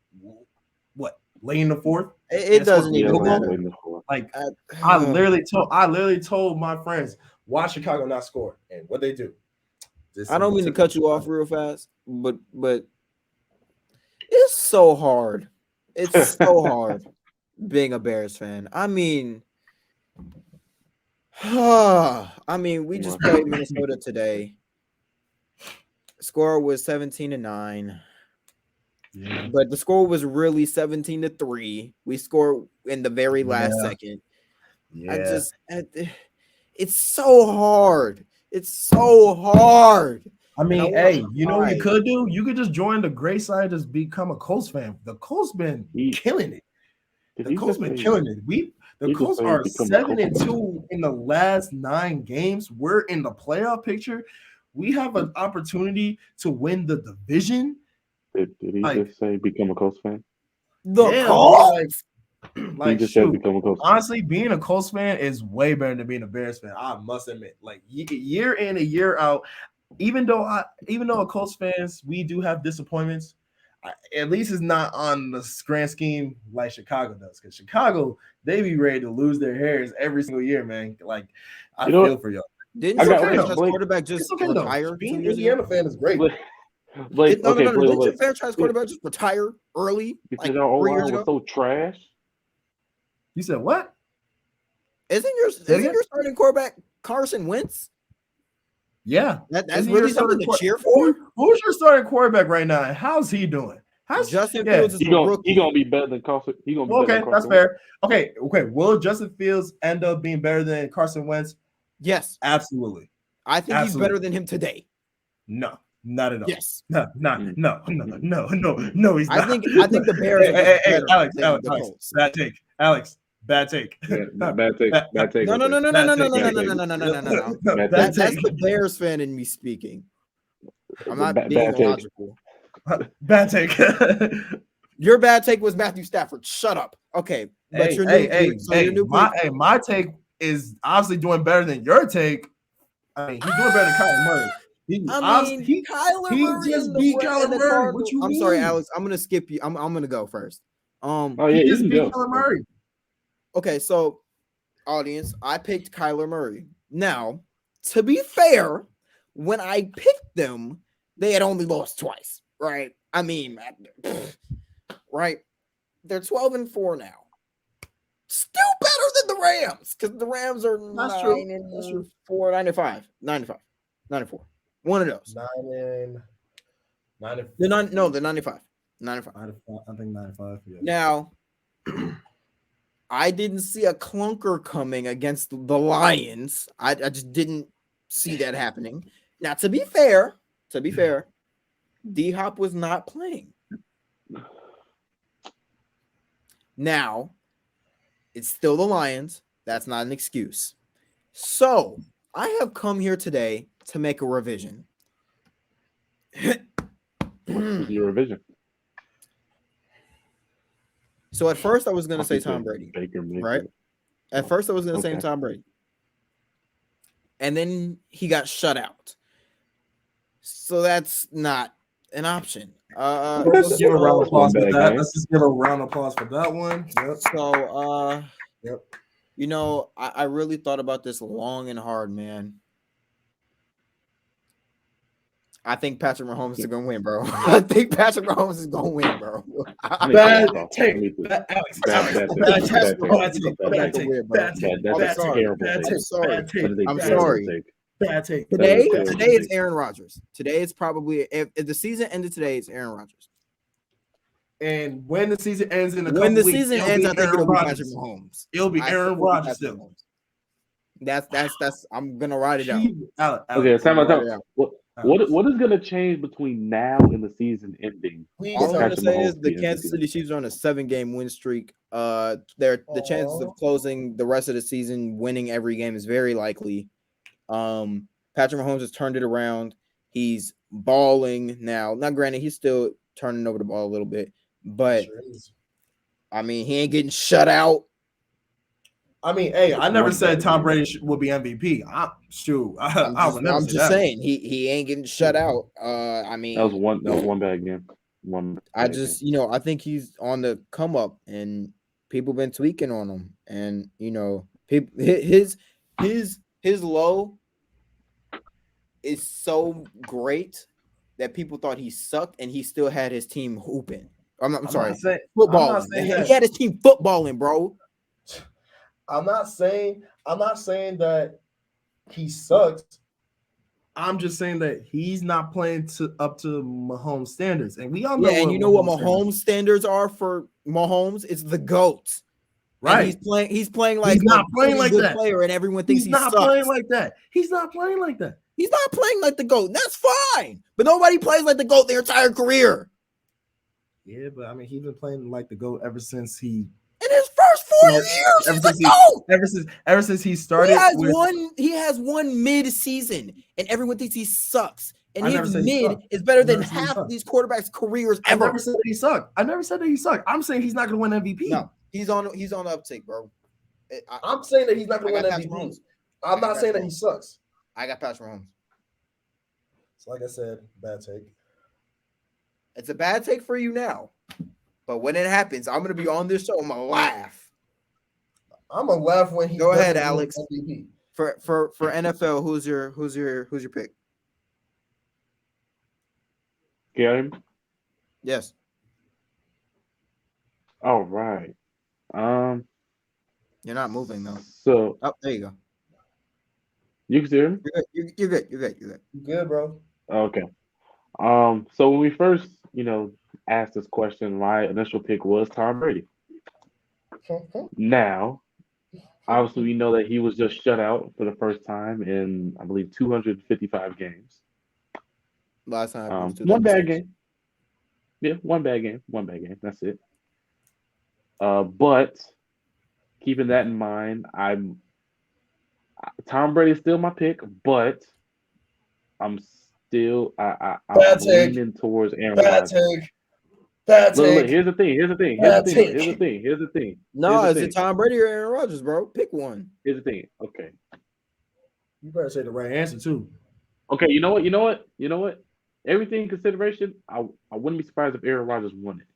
Speaker 3: what? Late in the fourth.
Speaker 1: It doesn't even matter.
Speaker 3: Like I literally told my friends, watch Chicago not score, and what they do.
Speaker 1: I don't mean to cut you off real fast, but it's so hard. It's so hard being a Bears fan. I mean, we just played Minnesota today. Score was 17-9. Yeah. But the score was really 17-3. We scored in the very last second. Yeah. It's so hard. It's so hard.
Speaker 3: I mean, hey, you know what you could do? You could just join the great side and just become a Colts fan. The Colts been killing it. The Colts been killing it. The Colts are 7-2 in the last 9 games. We're in the playoff picture. We have an opportunity to win the division.
Speaker 2: Did he just say become a Colts fan?
Speaker 1: Colts?
Speaker 2: He just said become a Colts fan.
Speaker 3: Honestly, being a Colts fan is way better than being a Bears fan. I must admit. Like year in and year out, even though a Colts fans, we do have disappointments. At least it's not on the grand scheme like Chicago does. Because Chicago, they be ready to lose their hairs every single year, man. Like, I feel for y'all.
Speaker 1: Didn't
Speaker 2: I
Speaker 1: your
Speaker 2: got
Speaker 1: franchise
Speaker 2: Blake.
Speaker 1: quarterback just
Speaker 3: It's okay
Speaker 1: retire
Speaker 3: though.
Speaker 1: 2
Speaker 3: Being an
Speaker 1: years
Speaker 3: Indiana
Speaker 1: ago?
Speaker 3: fan is great.
Speaker 2: Blake,
Speaker 1: No,
Speaker 2: okay,
Speaker 1: no, no.
Speaker 2: Blake,
Speaker 1: Didn't your
Speaker 2: Blake.
Speaker 1: franchise quarterback just retire early,
Speaker 2: Because
Speaker 1: like
Speaker 2: our
Speaker 1: 3 years
Speaker 2: O-line was
Speaker 1: ago?
Speaker 2: so trash.
Speaker 3: You said what?
Speaker 1: Isn't your starting quarterback Carson Wentz?
Speaker 3: Yeah,
Speaker 1: That's
Speaker 3: Isn't
Speaker 1: really
Speaker 3: your
Speaker 1: something
Speaker 3: starting
Speaker 1: to cheer for.
Speaker 3: Who's your starting quarterback right now? How's he doing?
Speaker 1: Justin Fields is
Speaker 2: He
Speaker 1: a
Speaker 2: gonna
Speaker 1: rookie.
Speaker 2: be better than Carson. He gonna be better
Speaker 3: Okay,
Speaker 2: than
Speaker 3: that's
Speaker 2: Carson.
Speaker 3: fair. Okay. Will Justin Fields end up being better than Carson Wentz?
Speaker 1: Yes,
Speaker 3: Absolutely.
Speaker 1: I think he's better than him today.
Speaker 3: No, not at all.
Speaker 1: Yes,
Speaker 3: No. He's not.
Speaker 1: I think the Bears are just better
Speaker 3: Alex,
Speaker 1: than the
Speaker 3: Alex,
Speaker 1: Colts.
Speaker 3: bad take. Alex, bad take.
Speaker 2: Bad take.
Speaker 1: No.
Speaker 3: Bad take.
Speaker 1: That's the Bears fan in me speaking. I'm not being
Speaker 2: Bad take.
Speaker 1: logical.
Speaker 3: Bad take.
Speaker 1: Your bad take was Matthew Stafford. Shut up. Okay, but your new
Speaker 3: my take is obviously doing better than your take. I mean, he's doing better than Kyler Murray.
Speaker 1: Kyler Murray
Speaker 3: just beat Kyler Murray. What you
Speaker 1: I'm
Speaker 3: mean?
Speaker 1: sorry, Alex. I'm gonna skip you. I'm gonna go first.
Speaker 3: He just beat Kyler Murray.
Speaker 1: Okay, so audience, I picked Kyler Murray. Now, to be fair, when I picked them, they had only lost twice, right? I mean, right? They're 12-4 now. Still better than the Rams, because the Rams are 9-4, 9-4. One of those.
Speaker 3: 9-5.
Speaker 1: They're 95. 95.
Speaker 3: I think 9-5. Yeah.
Speaker 1: Now, I didn't see a clunker coming against the Lions. I just didn't see that happening. Now, to be fair, D-Hop was not playing. Now, it's still the Lions. That's not an excuse. So, I have come here today to make a revision.
Speaker 2: Your revision.
Speaker 1: So at first I was going to say Tom Brady, right? At first I was going to say Tom Brady. And then he got shut out. So that's not an option.
Speaker 3: Let's just give a round of applause for that. Let's just give a round of applause for that one. Yep.
Speaker 1: So,
Speaker 3: yep.
Speaker 1: You know, I really thought about this long and hard, man. I think Patrick Mahomes is going to win, bro. I think Patrick Mahomes is going to win, bro.
Speaker 3: Bad take.
Speaker 2: Alex.
Speaker 1: I'm sorry.
Speaker 3: Bad take.
Speaker 1: Today it's Aaron Rodgers. Today it's probably, if the season ended today, it's Aaron Rodgers.
Speaker 3: And when the season ends I think
Speaker 1: it'll be Patrick Mahomes.
Speaker 3: It'll be Aaron Rodgers still.
Speaker 1: That's I'm gonna ride it out.
Speaker 2: Okay, time out. What is gonna change between now and the season ending?
Speaker 1: All I'm gonna say is the Kansas City Chiefs are on a 7-game win streak. The chances of closing the rest of the season winning every game is very likely. Patrick Mahomes has turned it around. He's balling now. Now, granted, he's still turning over the ball a little bit, but I mean, he ain't getting shut out.
Speaker 3: I mean, hey, I never said Tom Brady will be MVP. I'm
Speaker 1: just saying he ain't getting shut out. I mean,
Speaker 2: that was one bad game.
Speaker 1: I think he's on the come up, and people been tweaking on him, and you know, his low is so great that people thought he sucked, and he still had his team hooping. I'm sorry, footballing. He had his team footballing, bro.
Speaker 3: I'm not saying that he sucks. I'm just saying that he's not playing up to Mahomes standards, and we all know.
Speaker 1: Yeah, and you know what Mahomes standards are for Mahomes? It's the GOAT.
Speaker 3: Right.
Speaker 1: And he's playing like
Speaker 3: he's not playing like that.
Speaker 1: Player, and everyone thinks
Speaker 3: he's not playing like that. He's not playing like that.
Speaker 1: He's not playing like the GOAT. That's fine, but nobody plays like the GOAT their entire career.
Speaker 3: Yeah, but I mean, he's been playing like the GOAT ever since he.
Speaker 1: In his first 4 years,
Speaker 3: ever since he started,
Speaker 1: he has one mid-season, and everyone thinks he sucks. And his mid is better than half of these quarterbacks' careers ever.
Speaker 3: I never said that he sucked. I'm saying he's not going to win MVP.
Speaker 1: No, he's on the uptick, bro.
Speaker 3: I'm saying that he's not going to win MVP. I'm not saying that he sucks.
Speaker 1: I got Patrick Mahomes.
Speaker 3: So, like I said, bad take.
Speaker 1: It's a bad take for you now, but when it happens, I'm gonna be on this show. I'm gonna laugh.
Speaker 3: I'm gonna laugh when he
Speaker 1: Go ahead,
Speaker 3: doesn't win
Speaker 1: Alex.
Speaker 3: MVP.
Speaker 1: For NFL, who's your pick?
Speaker 2: Get him?
Speaker 1: Yes.
Speaker 2: All right.
Speaker 1: You're not moving though.
Speaker 2: So
Speaker 1: Oh, there you go.
Speaker 2: you can hear him?
Speaker 1: You're good. You're good.
Speaker 3: You good, bro?
Speaker 2: Okay. So when we first, asked this question, my initial pick was Tom Brady. Now, obviously, we know that he was just shut out for the first time in, I believe, 255 games.
Speaker 1: Last time it was
Speaker 2: One bad
Speaker 1: 2006.
Speaker 2: game. Yeah, one bad game. One bad game. That's it. But keeping that in mind, Tom Brady's still my pick, but I'm I'm
Speaker 3: Bad take.
Speaker 2: leaning towards Aaron
Speaker 3: Bad
Speaker 2: Rodgers.
Speaker 3: take. Bad
Speaker 2: Look,
Speaker 3: take.
Speaker 2: here's the thing. Here's the thing.
Speaker 3: Bad
Speaker 2: Here's the thing.
Speaker 1: No,
Speaker 2: Here's
Speaker 1: is
Speaker 2: the
Speaker 1: it
Speaker 2: thing.
Speaker 1: Tom Brady or Aaron Rodgers, bro? Pick one.
Speaker 2: Here's the thing. Okay.
Speaker 3: You better say the right answer too.
Speaker 2: Okay. You know what? Everything in consideration, I wouldn't be surprised if Aaron Rodgers won it.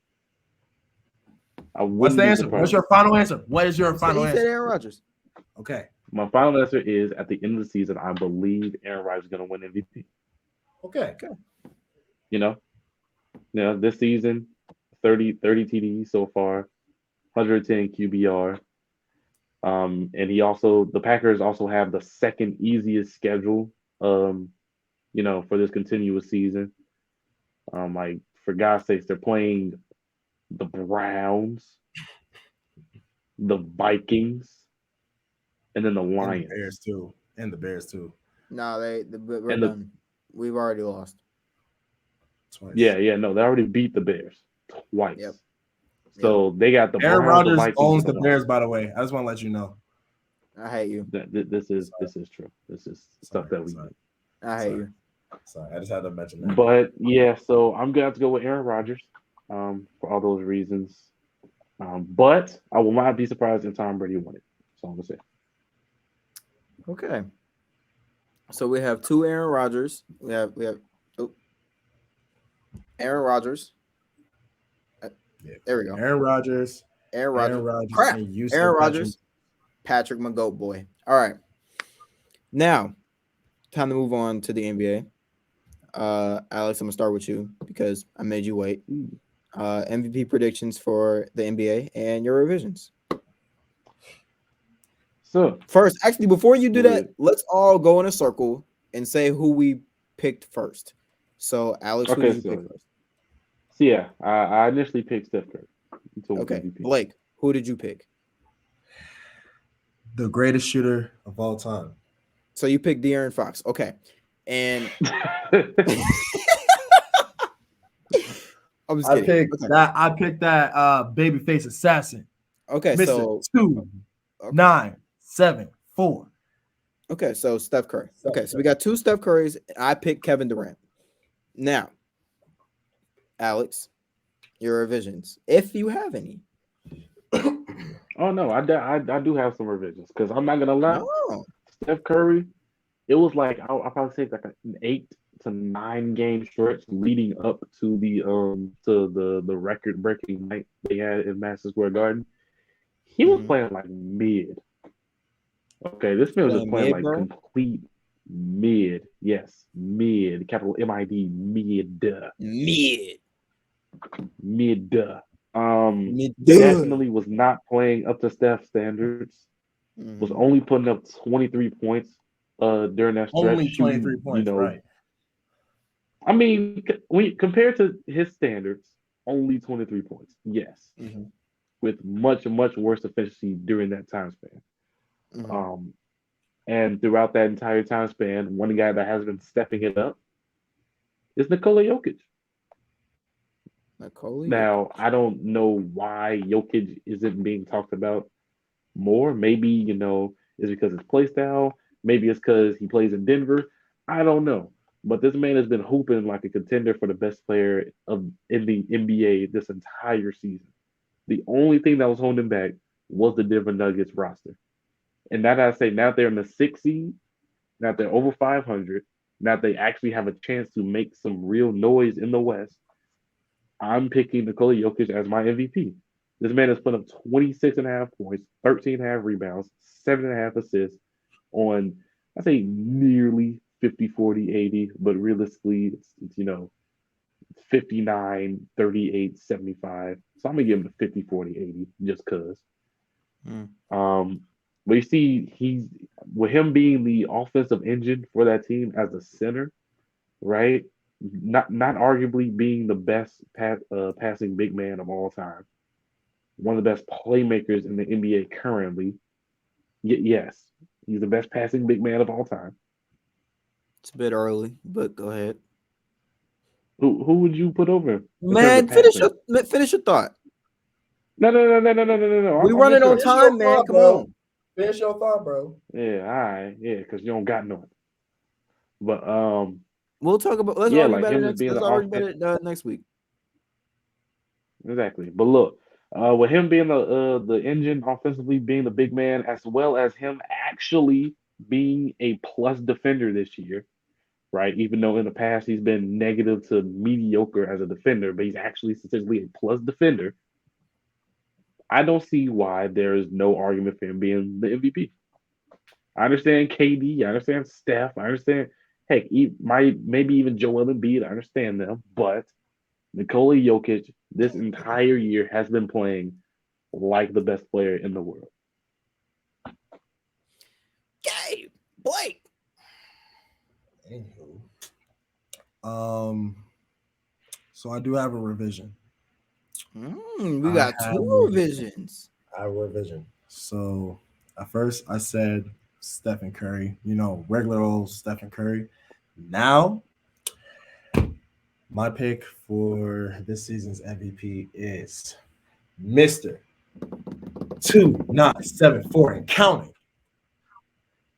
Speaker 2: I
Speaker 3: What's
Speaker 2: wouldn't
Speaker 3: the
Speaker 2: be
Speaker 3: answer?
Speaker 2: surprised.
Speaker 3: What's your final answer? What is your final
Speaker 1: He said
Speaker 3: answer?
Speaker 1: Aaron Rodgers.
Speaker 3: Okay.
Speaker 2: My final answer is at the end of the season, I believe Aaron Rodgers is going to win MVP.
Speaker 3: Okay.
Speaker 2: This season, 30 TDs so far, 110 QBR. And the Packers also have the second easiest schedule, for this continuous season. Like for God's sakes, they're playing the Browns, the Vikings, and then the Lions.
Speaker 3: And the Bears too.
Speaker 1: No, we're
Speaker 2: And the-
Speaker 1: done. We've already lost.
Speaker 3: Twice.
Speaker 2: Yeah, no, they already beat the Bears twice.
Speaker 1: Yep.
Speaker 2: So they got the
Speaker 3: Aaron
Speaker 2: Browns, the
Speaker 3: Rodgers
Speaker 2: Vikings,
Speaker 3: owns
Speaker 2: and
Speaker 3: the Bears, by the way. I just want to let you know.
Speaker 1: I hate you.
Speaker 2: This is true. This is stuff that we
Speaker 3: Sorry.
Speaker 2: do.
Speaker 1: I hate you.
Speaker 3: Sorry, I just had to mention that.
Speaker 2: But yeah, so I'm gonna have to go with Aaron Rodgers, for all those reasons. But I will not be surprised if Tom Brady won it. That's all I'm gonna say.
Speaker 1: Okay. So we have two Aaron Rodgers. We have Aaron Rodgers.
Speaker 3: Yeah.
Speaker 1: There we go.
Speaker 3: Aaron Rodgers.
Speaker 1: Aaron Rodgers.
Speaker 3: Aaron Rodgers.
Speaker 1: Crap.
Speaker 3: And Houston
Speaker 1: Aaron
Speaker 3: Patrick.
Speaker 1: Rodgers. Patrick Magoat boy. All right. Now, time to move on to the NBA. Alex, I'm gonna start with you because I made you wait. MVP predictions for the NBA and your revisions.
Speaker 2: So
Speaker 1: First, actually, before you do that,
Speaker 2: Good.
Speaker 1: let's all go in a circle and say who we picked first. So, Alex, who
Speaker 2: Okay,
Speaker 1: did you pick
Speaker 2: so-
Speaker 1: first?
Speaker 2: yeah, I initially picked Steph Curry.
Speaker 1: Okay,
Speaker 2: MVP.
Speaker 1: Blake, who did you pick?
Speaker 3: The greatest shooter of all time.
Speaker 1: So you picked De'Aaron Fox. Okay, and I'm just
Speaker 3: I
Speaker 1: kidding.
Speaker 3: picked that babyface assassin.
Speaker 1: Okay,
Speaker 3: Mr.
Speaker 1: so
Speaker 3: 2 9 7 4.
Speaker 1: okay, so Steph Curry. Okay, so we got two Steph Currys. I picked Kevin Durant. Now, Alex, your revisions, if you have any.
Speaker 2: Oh no, I do have some revisions because I'm not gonna lie.
Speaker 1: Oh,
Speaker 2: Steph Curry, it was like I'll probably say like an 8 to 9 game stretch leading up to the record breaking night they had in Madison Square Garden. He was
Speaker 1: Mhm.
Speaker 2: playing like mid. Okay, this man was just
Speaker 1: Playing
Speaker 2: playing
Speaker 1: mid,
Speaker 2: like
Speaker 1: bro?
Speaker 2: complete mid. Yes, mid. Capital MID. Mid.
Speaker 1: mid.
Speaker 2: Definitely was not playing up to Steph standards. Was
Speaker 1: Mhm.
Speaker 2: only putting up 23 points during that stretch.
Speaker 3: Only 23
Speaker 2: shooting,
Speaker 3: points, right?
Speaker 2: I mean, when compared to his standards, only 23 points. Yes,
Speaker 1: Mhm.
Speaker 2: with much worse efficiency during that time span.
Speaker 1: Mhm.
Speaker 2: And throughout that entire time span, one guy that has been stepping it up is Nikola Jokic.
Speaker 1: Nikola Jokic.
Speaker 2: Now, I don't know why Jokic isn't being talked about more. Maybe, it's because his play style. Maybe it's because he plays in Denver. I don't know. But this man has been hooping like a contender for the best player in the NBA this entire season. The only thing that was holding him back was the Denver Nuggets roster. And now that I say now they're in the 6th seed, now they're over 500, now they actually have a chance to make some real noise in the West. I'm picking Nikola Jokic as my MVP. This man has put up 26.5 points, 13.5 rebounds, 7.5 assists on, I say, nearly 50, 40, 80, but realistically, it's 59, 38, 75. So I'm going to give him a 50, 40, 80 just because.
Speaker 1: Mm.
Speaker 2: But you see, he's with him being the offensive engine for that team as a center, right? Not arguably being the best passing big man of all time, one of the best playmakers in the NBA currently. Yes, he's the best passing big man of all time.
Speaker 1: It's a bit early, but go ahead.
Speaker 2: Who would you put over him in terms
Speaker 1: Man,
Speaker 2: of passing?
Speaker 1: finish your thought.
Speaker 2: No.
Speaker 1: We
Speaker 2: I'm
Speaker 1: running on
Speaker 3: Finish
Speaker 2: interested.
Speaker 1: time,
Speaker 3: your
Speaker 1: man.
Speaker 3: thought,
Speaker 1: Come
Speaker 3: bro.
Speaker 1: on.
Speaker 3: Finish your thought, bro.
Speaker 2: Yeah, all right, yeah, because you don't got none. But
Speaker 1: We'll talk about. Let's
Speaker 2: yeah,
Speaker 1: argue
Speaker 2: like
Speaker 1: about it
Speaker 2: him just
Speaker 1: next.
Speaker 2: being
Speaker 1: Let's
Speaker 2: the
Speaker 1: argue about
Speaker 2: offense.
Speaker 1: it next week.
Speaker 2: Exactly. But look, with him being the engine offensively, being the big man, as well as him actually being a plus defender this year, right? Even though in the past he's been negative to mediocre as a defender, but he's actually statistically a plus defender. I don't see why there is no argument for him being the MVP. I understand KD, I understand Steph, I understand heck, maybe even Joel Embiid, I understand them, but Nikola Jokic this entire year has been playing like the best player in the world.
Speaker 1: Gabe, Blake.
Speaker 3: Anywho, so I do have a revision.
Speaker 1: We
Speaker 3: I
Speaker 1: got
Speaker 3: have
Speaker 1: two
Speaker 3: a
Speaker 1: revisions.
Speaker 3: I have a revision. So at first I said Stephen Curry, regular old Stephen Curry. Now my pick for this season's MVP is Mr. 2974 and counting.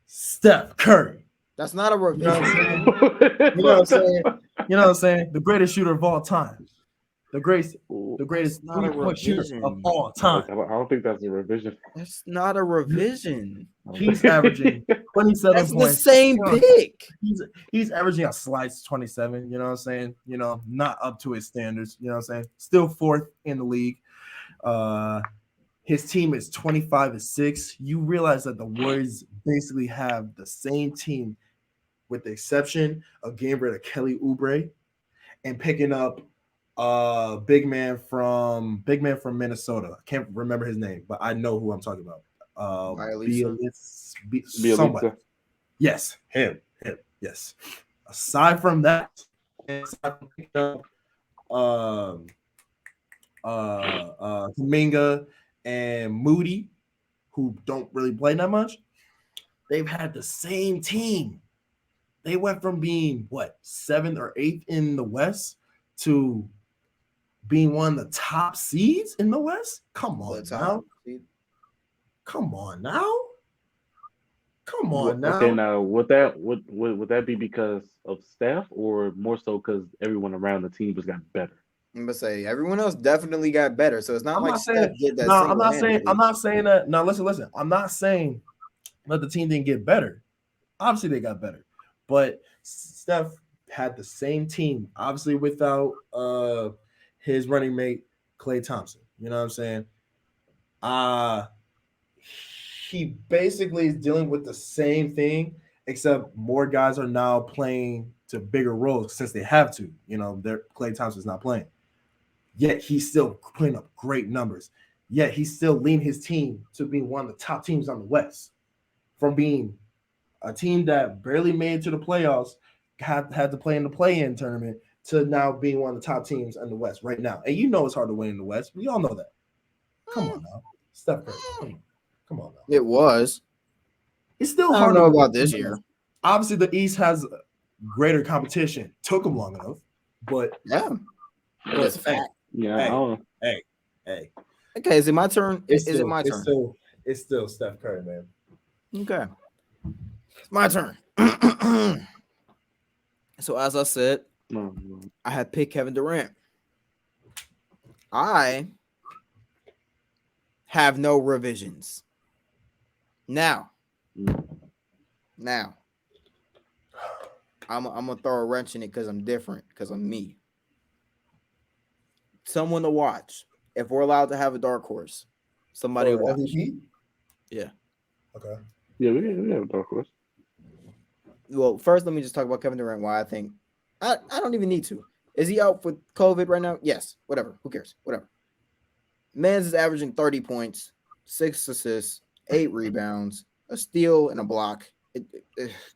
Speaker 3: Steph Curry.
Speaker 1: That's not a
Speaker 3: You know what I'm
Speaker 1: revision.
Speaker 3: saying? You know what I'm saying? You know what I'm saying? The greatest shooter of all time. The greatest
Speaker 1: That's not a
Speaker 3: three-point shooter of
Speaker 1: revision.
Speaker 3: all
Speaker 2: I
Speaker 3: time.
Speaker 2: don't think that's a revision.
Speaker 1: That's not a revision.
Speaker 3: He's averaging 27
Speaker 1: That's the
Speaker 3: points.
Speaker 1: same pick.
Speaker 3: He's averaging a slight 27, you know what I'm saying? Not up to his standards, you know what I'm saying? Still fourth in the league. His team is 25-6. You realize that the Warriors basically have the same team with the exception of getting rid of Kelly Oubre and picking up big man from Minnesota. I can't remember his name, but I know who I'm talking about. Somewhat. Yes, him. Yes. Aside from that, aside from picking up Kuminga and Moody, who don't really play that much, they've had the same team. They went from being 7th or 8th in the West to being one of the top seeds in the West. Come on now.
Speaker 2: Okay, now would that be because of Steph or more so because everyone around the team just got better?
Speaker 1: I'm gonna say everyone else definitely got better, so it's not
Speaker 3: I'm
Speaker 1: like
Speaker 3: not
Speaker 1: Steph
Speaker 3: saying,
Speaker 1: did that.
Speaker 3: no, I'm not saying that. Now listen. I'm not saying that the team didn't get better. Obviously, they got better, but Steph had the same team, obviously without his running mate Klay Thompson. You know what I'm saying? He basically is dealing with the same thing, except more guys are now playing to bigger roles since they have to. Klay Thompson's not playing. Yet he's still putting up great numbers. Yet he's still leading his team to being one of the top teams on the West, from being a team that barely made it to the playoffs, had to play in the play-in tournament, to now being one of the top teams in the West right now. And it's hard to win in the West. We all know that. Come on now. Steph Curry. Come on now.
Speaker 1: It was.
Speaker 3: It's still
Speaker 1: I
Speaker 3: hard
Speaker 1: don't know
Speaker 3: to
Speaker 1: about this year.
Speaker 3: Obviously, the East has greater competition. Took them long enough, but
Speaker 1: yeah. That's a fact.
Speaker 2: Yeah.
Speaker 3: Hey.
Speaker 1: Okay, is it my turn? Is it my turn?
Speaker 3: It's still Steph Curry, man.
Speaker 1: Okay. It's my turn. So as I said, I had picked Kevin Durant. I have no revisions. Now, I'm gonna throw a wrench in it because I'm different, because I'm me. someone to watch. If we're allowed to have a dark horse, somebody to
Speaker 3: For
Speaker 1: watch.
Speaker 3: MVP?
Speaker 1: Yeah.
Speaker 3: Okay.
Speaker 2: Yeah, we have a dark horse.
Speaker 1: Well, first, let me just talk about Kevin Durant. Why I think I don't even need to. Is he out with COVID right now? Yes. Whatever. Who cares? Whatever. Mans is averaging 30 points, 6 assists, 8 rebounds, a steal, and a block.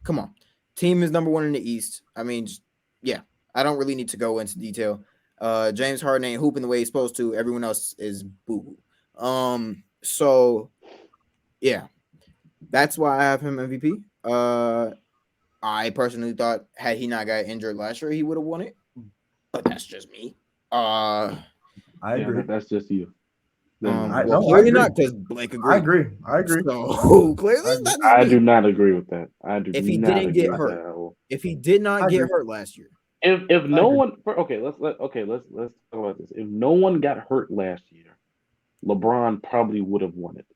Speaker 1: Come on. Team is number 1 in the East. I mean, yeah, I don't really need to go into detail. James Harden ain't hooping the way he's supposed to. Everyone else is boo-boo. So, yeah, that's why I have him MVP. I personally thought had he not got injured last year, he would have won it. But that's just me.
Speaker 3: I agree.
Speaker 2: That's just you.
Speaker 1: Clearly not, because Blake agreed.
Speaker 3: I agree.
Speaker 1: So clearly,
Speaker 2: I do not agree with that.
Speaker 1: If he didn't get hurt, if he did not get hurt last year,
Speaker 2: if no one, let's talk about this. If no one got hurt last year, LeBron probably would have won it.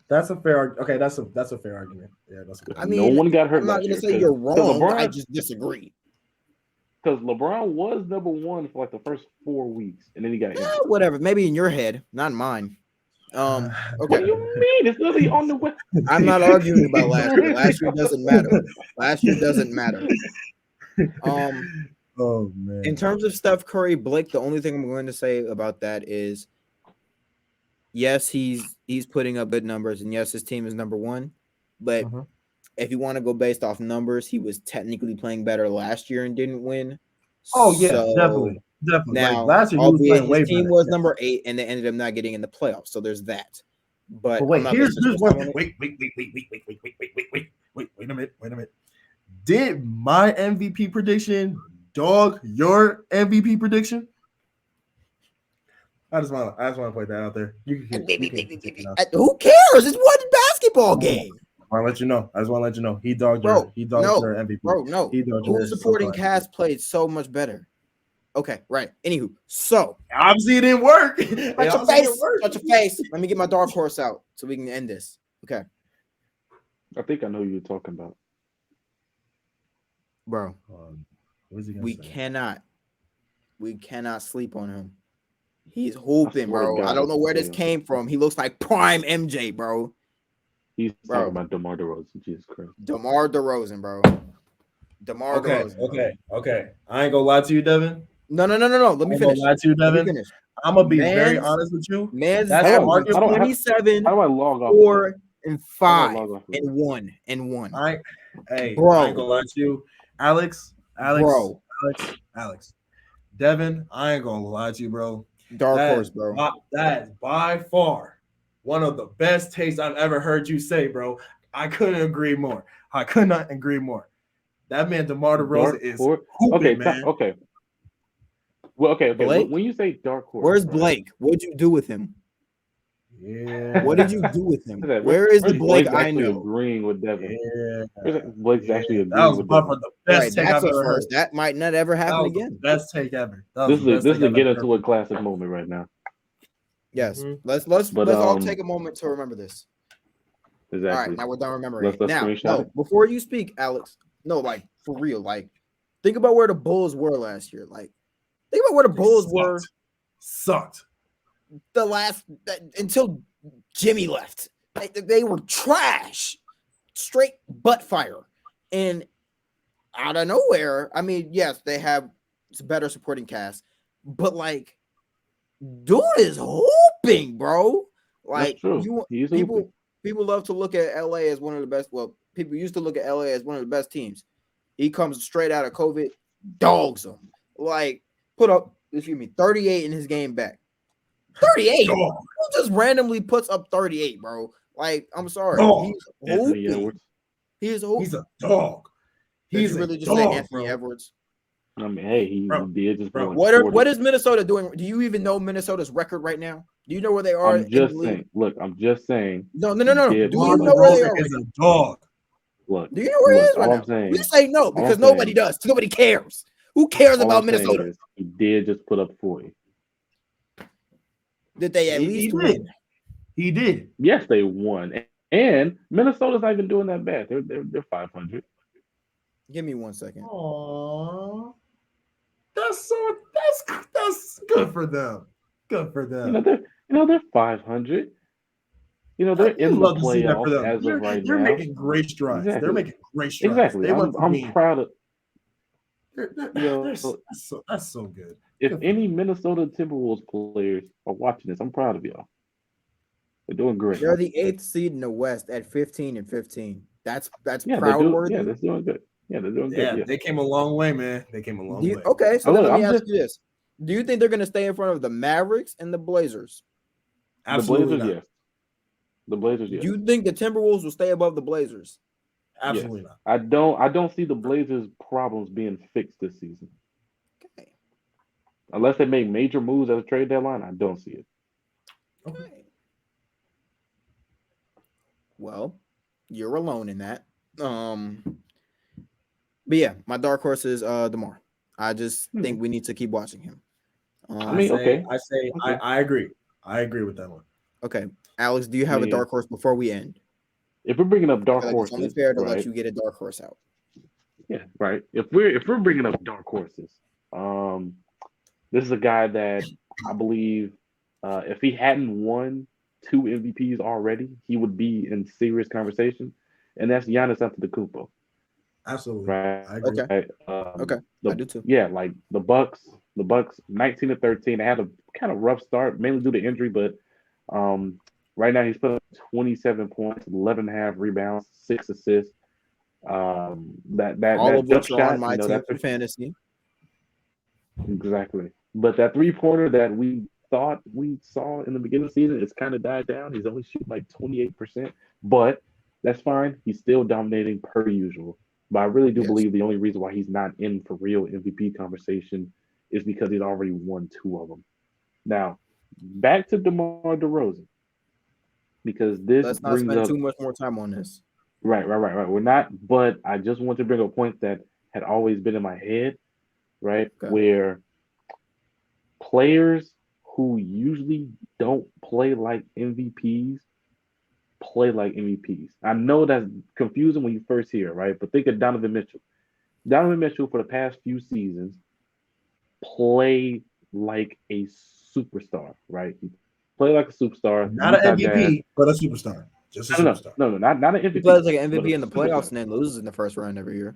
Speaker 3: That's a fair. Okay, that's a fair argument. Yeah, that's good.
Speaker 1: I mean,
Speaker 2: no one got hurt.
Speaker 1: I'm not
Speaker 2: going to
Speaker 1: say you're wrong.
Speaker 2: LeBron,
Speaker 1: I just disagree.
Speaker 2: Because LeBron was number 1 for like the first 4 weeks, and then he got injured.
Speaker 1: Whatever. Maybe in your head, not in mine. Okay.
Speaker 2: What do you mean? It's literally on the way.
Speaker 1: I'm not arguing about last year. Last year doesn't matter. Last year doesn't matter.
Speaker 3: Oh man.
Speaker 1: In terms of Steph Curry, Blake, the only thing I'm going to say about that is, yes, he's putting up good numbers, and yes, his team is number 1. But if you want to go based off numbers, he was technically playing better last year and didn't win.
Speaker 3: Oh yeah, definitely.
Speaker 1: Now,
Speaker 3: like last year, he was playing way
Speaker 1: his team
Speaker 3: better.
Speaker 1: was number 8, and they ended up not getting in the playoffs. So there's that. But
Speaker 3: wait, here's one. Wait a minute. Did my MVP prediction dog your MVP prediction? I just want to point that out there.
Speaker 1: Who cares? It's one basketball game.
Speaker 3: I want to let you know. He dogged your MVP.
Speaker 1: Bro, no. Who's supporting cast played so much better? Okay, right. Anywho, so
Speaker 3: obviously it didn't work.
Speaker 1: Touch your face. Let me get my dark horse out so we can end this. Okay.
Speaker 2: I think I know who you're talking about.
Speaker 1: Bro.
Speaker 3: We
Speaker 1: cannot sleep on him. He's hooping, bro. I don't know where this came from. He looks like prime MJ, bro.
Speaker 2: He's talking about DeMar DeRozan. Jesus Christ.
Speaker 1: DeMar DeRozan, bro. DeRozan.
Speaker 3: Okay. I ain't gonna lie to you, Devin.
Speaker 1: No. Let me finish.
Speaker 3: Lie to you, Devin. I'm gonna be very honest with you.
Speaker 1: Man's
Speaker 3: that's
Speaker 1: 27,
Speaker 2: how do I log off
Speaker 1: 4 and 5 and 1 and 1.
Speaker 3: Bro. I ain't gonna lie to you, Alex. Devin, I ain't gonna lie to you, bro.
Speaker 1: Dark horse, bro.
Speaker 3: That is by far one of the best takes I've ever heard you say, bro. I couldn't agree more. That man, DeMar DeRozan, is hooping, man.
Speaker 2: Okay. Well, okay.
Speaker 1: Blake?
Speaker 2: When you say dark horse,
Speaker 1: where's Blake? What'd you do with him?
Speaker 3: Yeah.
Speaker 1: What did you do with him? Where is the Blake I know?
Speaker 2: Agreeing with Devin.
Speaker 3: Yeah.
Speaker 2: Blake's actually agreeing
Speaker 3: that was
Speaker 2: with
Speaker 3: Devin. The best take I've ever heard.
Speaker 1: That might not ever happen again.
Speaker 3: Best take ever.
Speaker 2: This is a get into a classic moment right now.
Speaker 1: Yes. Let's all take a moment to remember this.
Speaker 2: Exactly.
Speaker 1: All right, now we're done remembering.
Speaker 2: Let's
Speaker 1: now, before you speak, Alex, no, like for real, like think about where the Bulls were last year. Like think about where the Bulls were.
Speaker 3: Sucked.
Speaker 1: Until Jimmy left. They were trash. Straight butt fire. And out of nowhere, I mean, yes, they have better supporting cast, but like dude is hooping, bro. Like people love to look at LA as one of the best. Well, people used to look at LA as one of the best teams. He comes straight out of COVID, dogs them. Like put up, 38 in his game back. 38. Who just randomly puts up 38, bro? Like, I'm sorry. He's hooping. He's
Speaker 3: a dog.
Speaker 1: He's really just saying Anthony Edwards.
Speaker 2: I mean, hey, he did just.
Speaker 1: What is Minnesota doing? Do you even know Minnesota's record right now? Do you know where they are?
Speaker 2: I'm just saying. Look, I'm just saying.
Speaker 1: No. Do you know where they are?
Speaker 3: Is a dog.
Speaker 2: Look.
Speaker 1: Do you know where he is right now? We say no because nobody does. Nobody cares. Who cares about Minnesota?
Speaker 2: He did just put up 40.
Speaker 1: Did they at least win?
Speaker 3: He did.
Speaker 2: Yes, they won. And Minnesota's not even doing that bad. They're 500.
Speaker 1: Give me 1 second.
Speaker 3: Aww. That's good for them. Good for them.
Speaker 2: They're 500. They're
Speaker 3: You
Speaker 2: in the
Speaker 3: love to see that for
Speaker 2: playoffs
Speaker 3: them.
Speaker 2: as of right
Speaker 3: They're
Speaker 2: now.
Speaker 3: making great strides. They're
Speaker 2: Exactly.
Speaker 3: making great strides.
Speaker 2: Exactly.
Speaker 3: They went from
Speaker 2: I'm
Speaker 3: being.
Speaker 2: proud of.
Speaker 3: That's so good.
Speaker 2: If
Speaker 3: Good for
Speaker 2: any
Speaker 3: them.
Speaker 2: Minnesota Timberwolves players are watching this, I'm proud of y'all. They're doing great.
Speaker 1: They're the 8th seed in the West at 15-15. That's
Speaker 2: Yeah,
Speaker 1: proud worthy.
Speaker 2: they're doing good. Yeah, they're doing
Speaker 3: Yeah,
Speaker 2: good. Yeah.
Speaker 3: they came a long way, man. They came a long way.
Speaker 1: Okay, so
Speaker 2: Oh,
Speaker 1: then
Speaker 2: look,
Speaker 1: let me
Speaker 2: I'm
Speaker 1: ask
Speaker 2: just-
Speaker 1: you this: do you think they're going to stay in front of the Mavericks and the Blazers?
Speaker 3: Absolutely
Speaker 2: the Blazers,
Speaker 3: not.
Speaker 2: yes. The Blazers, yes.
Speaker 1: Do you think the Timberwolves will stay above the Blazers?
Speaker 3: Absolutely
Speaker 2: Yes.
Speaker 3: not.
Speaker 2: I don't see the Blazers' problems being fixed this season.
Speaker 1: Okay.
Speaker 2: Unless they make major moves at the trade deadline, I don't see it.
Speaker 1: Okay. Well, you're alone in that. But yeah, my dark horse is DeMar. I just think we need to keep watching him.
Speaker 2: I mean, okay.
Speaker 3: I agree. I agree with that one.
Speaker 1: Okay, Alex, do you have a dark horse before we end?
Speaker 2: If we're bringing up
Speaker 1: I
Speaker 2: dark
Speaker 1: feel like
Speaker 2: horses,
Speaker 1: it's only fair to
Speaker 2: right?
Speaker 1: let you get a dark horse out.
Speaker 2: Yeah, right. If we're bringing up dark horses, this is a guy that I believe if he hadn't won 2 MVPs already, he would be in serious conversation, and that's Giannis Antetokounmpo.
Speaker 3: Absolutely.
Speaker 2: Right.
Speaker 3: I agree.
Speaker 1: Okay. Okay. I do too.
Speaker 2: Yeah, like the Bucks 19-13. They had a kind of rough start, mainly due to injury, but right now he's put up 27 points, 11.5 rebounds, 6 assists. That
Speaker 1: All of
Speaker 2: jump
Speaker 1: which are
Speaker 2: shot,
Speaker 1: on my team for fantasy.
Speaker 2: Exactly. But that 3-pointer that we thought we saw in the beginning of the season, it's kind of died down. He's only shooting like 28%, but that's fine. He's still dominating per usual. But I really do believe the only reason why he's not in for real MVP conversation is because he's already won 2 of them. Now, back to DeMar DeRozan, because this
Speaker 1: Let's not
Speaker 2: brings
Speaker 1: spend
Speaker 2: up
Speaker 1: too much more time on this.
Speaker 2: Right. We're not, but I just want to bring up a point that had always been in my head, right?
Speaker 1: Okay.
Speaker 2: Where players who usually don't play like MVPs play like MVPs. I know that's confusing when you first hear it, right? But think of Donovan Mitchell. Donovan Mitchell, for the past few seasons, played like a superstar, right? He played like a superstar.
Speaker 3: Not an MVP, but a superstar. Just a superstar.
Speaker 2: No, not an MVP.
Speaker 1: He plays like an MVP in the
Speaker 2: superstar.
Speaker 1: playoffs and then loses in the first round every year.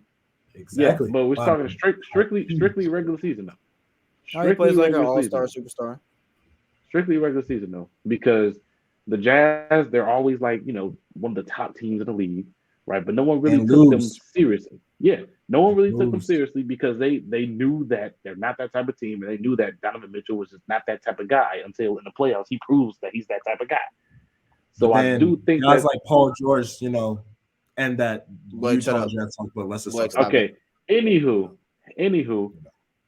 Speaker 3: Exactly.
Speaker 2: Yeah, but we're talking strictly regular season though.
Speaker 1: Now he plays like an all-star superstar.
Speaker 2: Strictly regular season though, because the Jazz, they're always like, one of the top teams in the league, right? But no one really took them seriously. Yeah, no one really took them seriously because they knew that they're not that type of team, and they knew that Donovan Mitchell was just not that type of guy until in the playoffs he proves that he's that type of guy. So I do think
Speaker 3: guys like Paul George, and that
Speaker 1: Utah
Speaker 3: Jazz talk, but let's just
Speaker 2: okay. Anywho,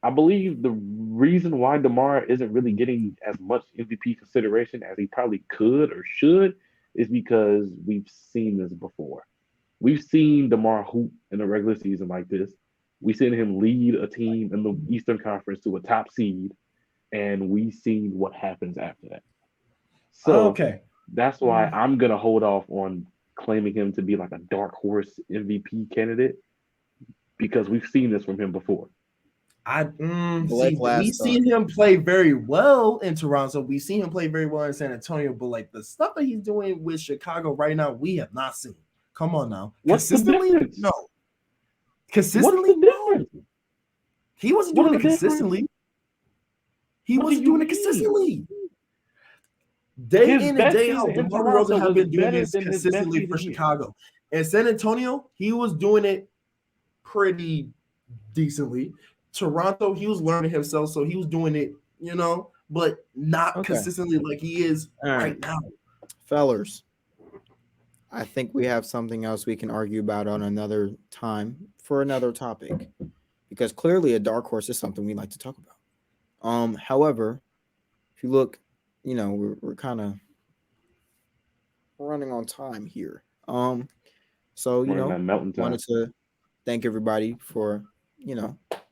Speaker 2: I believe the reason why DeMar isn't really getting as much MVP consideration as he probably could or should is because we've seen this before. We've seen DeMar hoop in a regular season like this. We've seen him lead a team in the Eastern Conference to a top seed, and we've seen what happens after that. So that's why I'm going to hold off on claiming him to be like a dark horse MVP candidate because we've seen this from him before.
Speaker 3: We've seen him play very well in Toronto. We've seen him play very well in San Antonio, but like the stuff that he's doing with Chicago right now, we have not seen. Come on now. Consistently? No. Consistently? No. He wasn't doing it consistently. He wasn't doing it consistently. Day in and day out, DeMar DeRozan have been doing this consistently for Chicago. In San Antonio, he was doing it pretty decently. Toronto, he was learning himself, so he was doing it, but not consistently like he is right now.
Speaker 1: Fellers, I think we have something else we can argue about on another time for another topic, because clearly a dark horse is something we like to talk about. However, if you look, we're kind of running on time here. So wanted to thank everybody for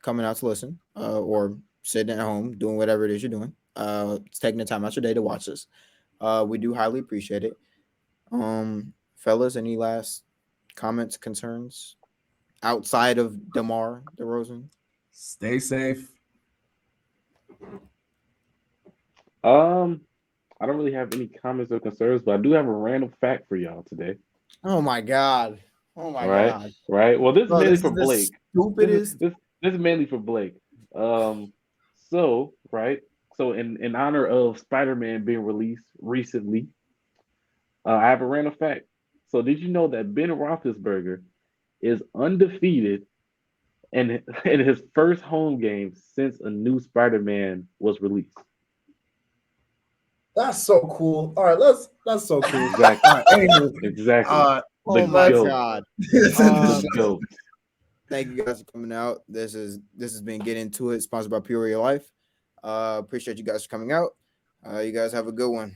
Speaker 1: coming out to listen, or sitting at home doing whatever it is you're doing. It's taking the time out your day to watch this. We do highly appreciate it. Fellas, any last comments, concerns outside of DeMar DeRozan?
Speaker 3: Stay safe.
Speaker 2: I don't really have any comments or concerns, but I do have a random fact for y'all today.
Speaker 1: Oh my god. Oh my
Speaker 2: All right,
Speaker 1: god.
Speaker 2: right. Well, this is
Speaker 1: Bro,
Speaker 2: mainly
Speaker 1: this
Speaker 2: for
Speaker 1: is the
Speaker 2: Blake.
Speaker 1: stupidest.
Speaker 2: This is mainly for Blake. So right. So in honor of Spider-Man being released recently, I have a random fact. So did you know that Ben Roethlisberger is undefeated in in his first home game since a new Spider-Man was released?
Speaker 3: That's so cool. All right, that's so cool.
Speaker 2: Exactly.
Speaker 3: All right, anywho,
Speaker 2: Exactly.
Speaker 1: Oh
Speaker 2: The
Speaker 1: my
Speaker 2: goat.
Speaker 1: god.
Speaker 3: let's end the
Speaker 1: Um,
Speaker 2: The
Speaker 3: show.
Speaker 2: goat.
Speaker 1: Thank you guys for coming out. This has been Get Into It, sponsored by Peoria Life. Appreciate you guys for coming out. You guys have a good one.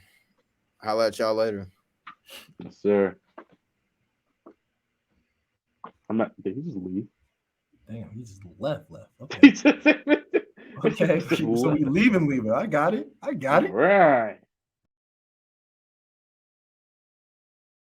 Speaker 1: Holla at y'all later.
Speaker 2: Yes, sir. I'm not. Did he just leave?
Speaker 3: Damn, he just left.
Speaker 2: He
Speaker 3: Okay.
Speaker 2: just-
Speaker 3: Okay. So we leaving. I got it.
Speaker 2: All right.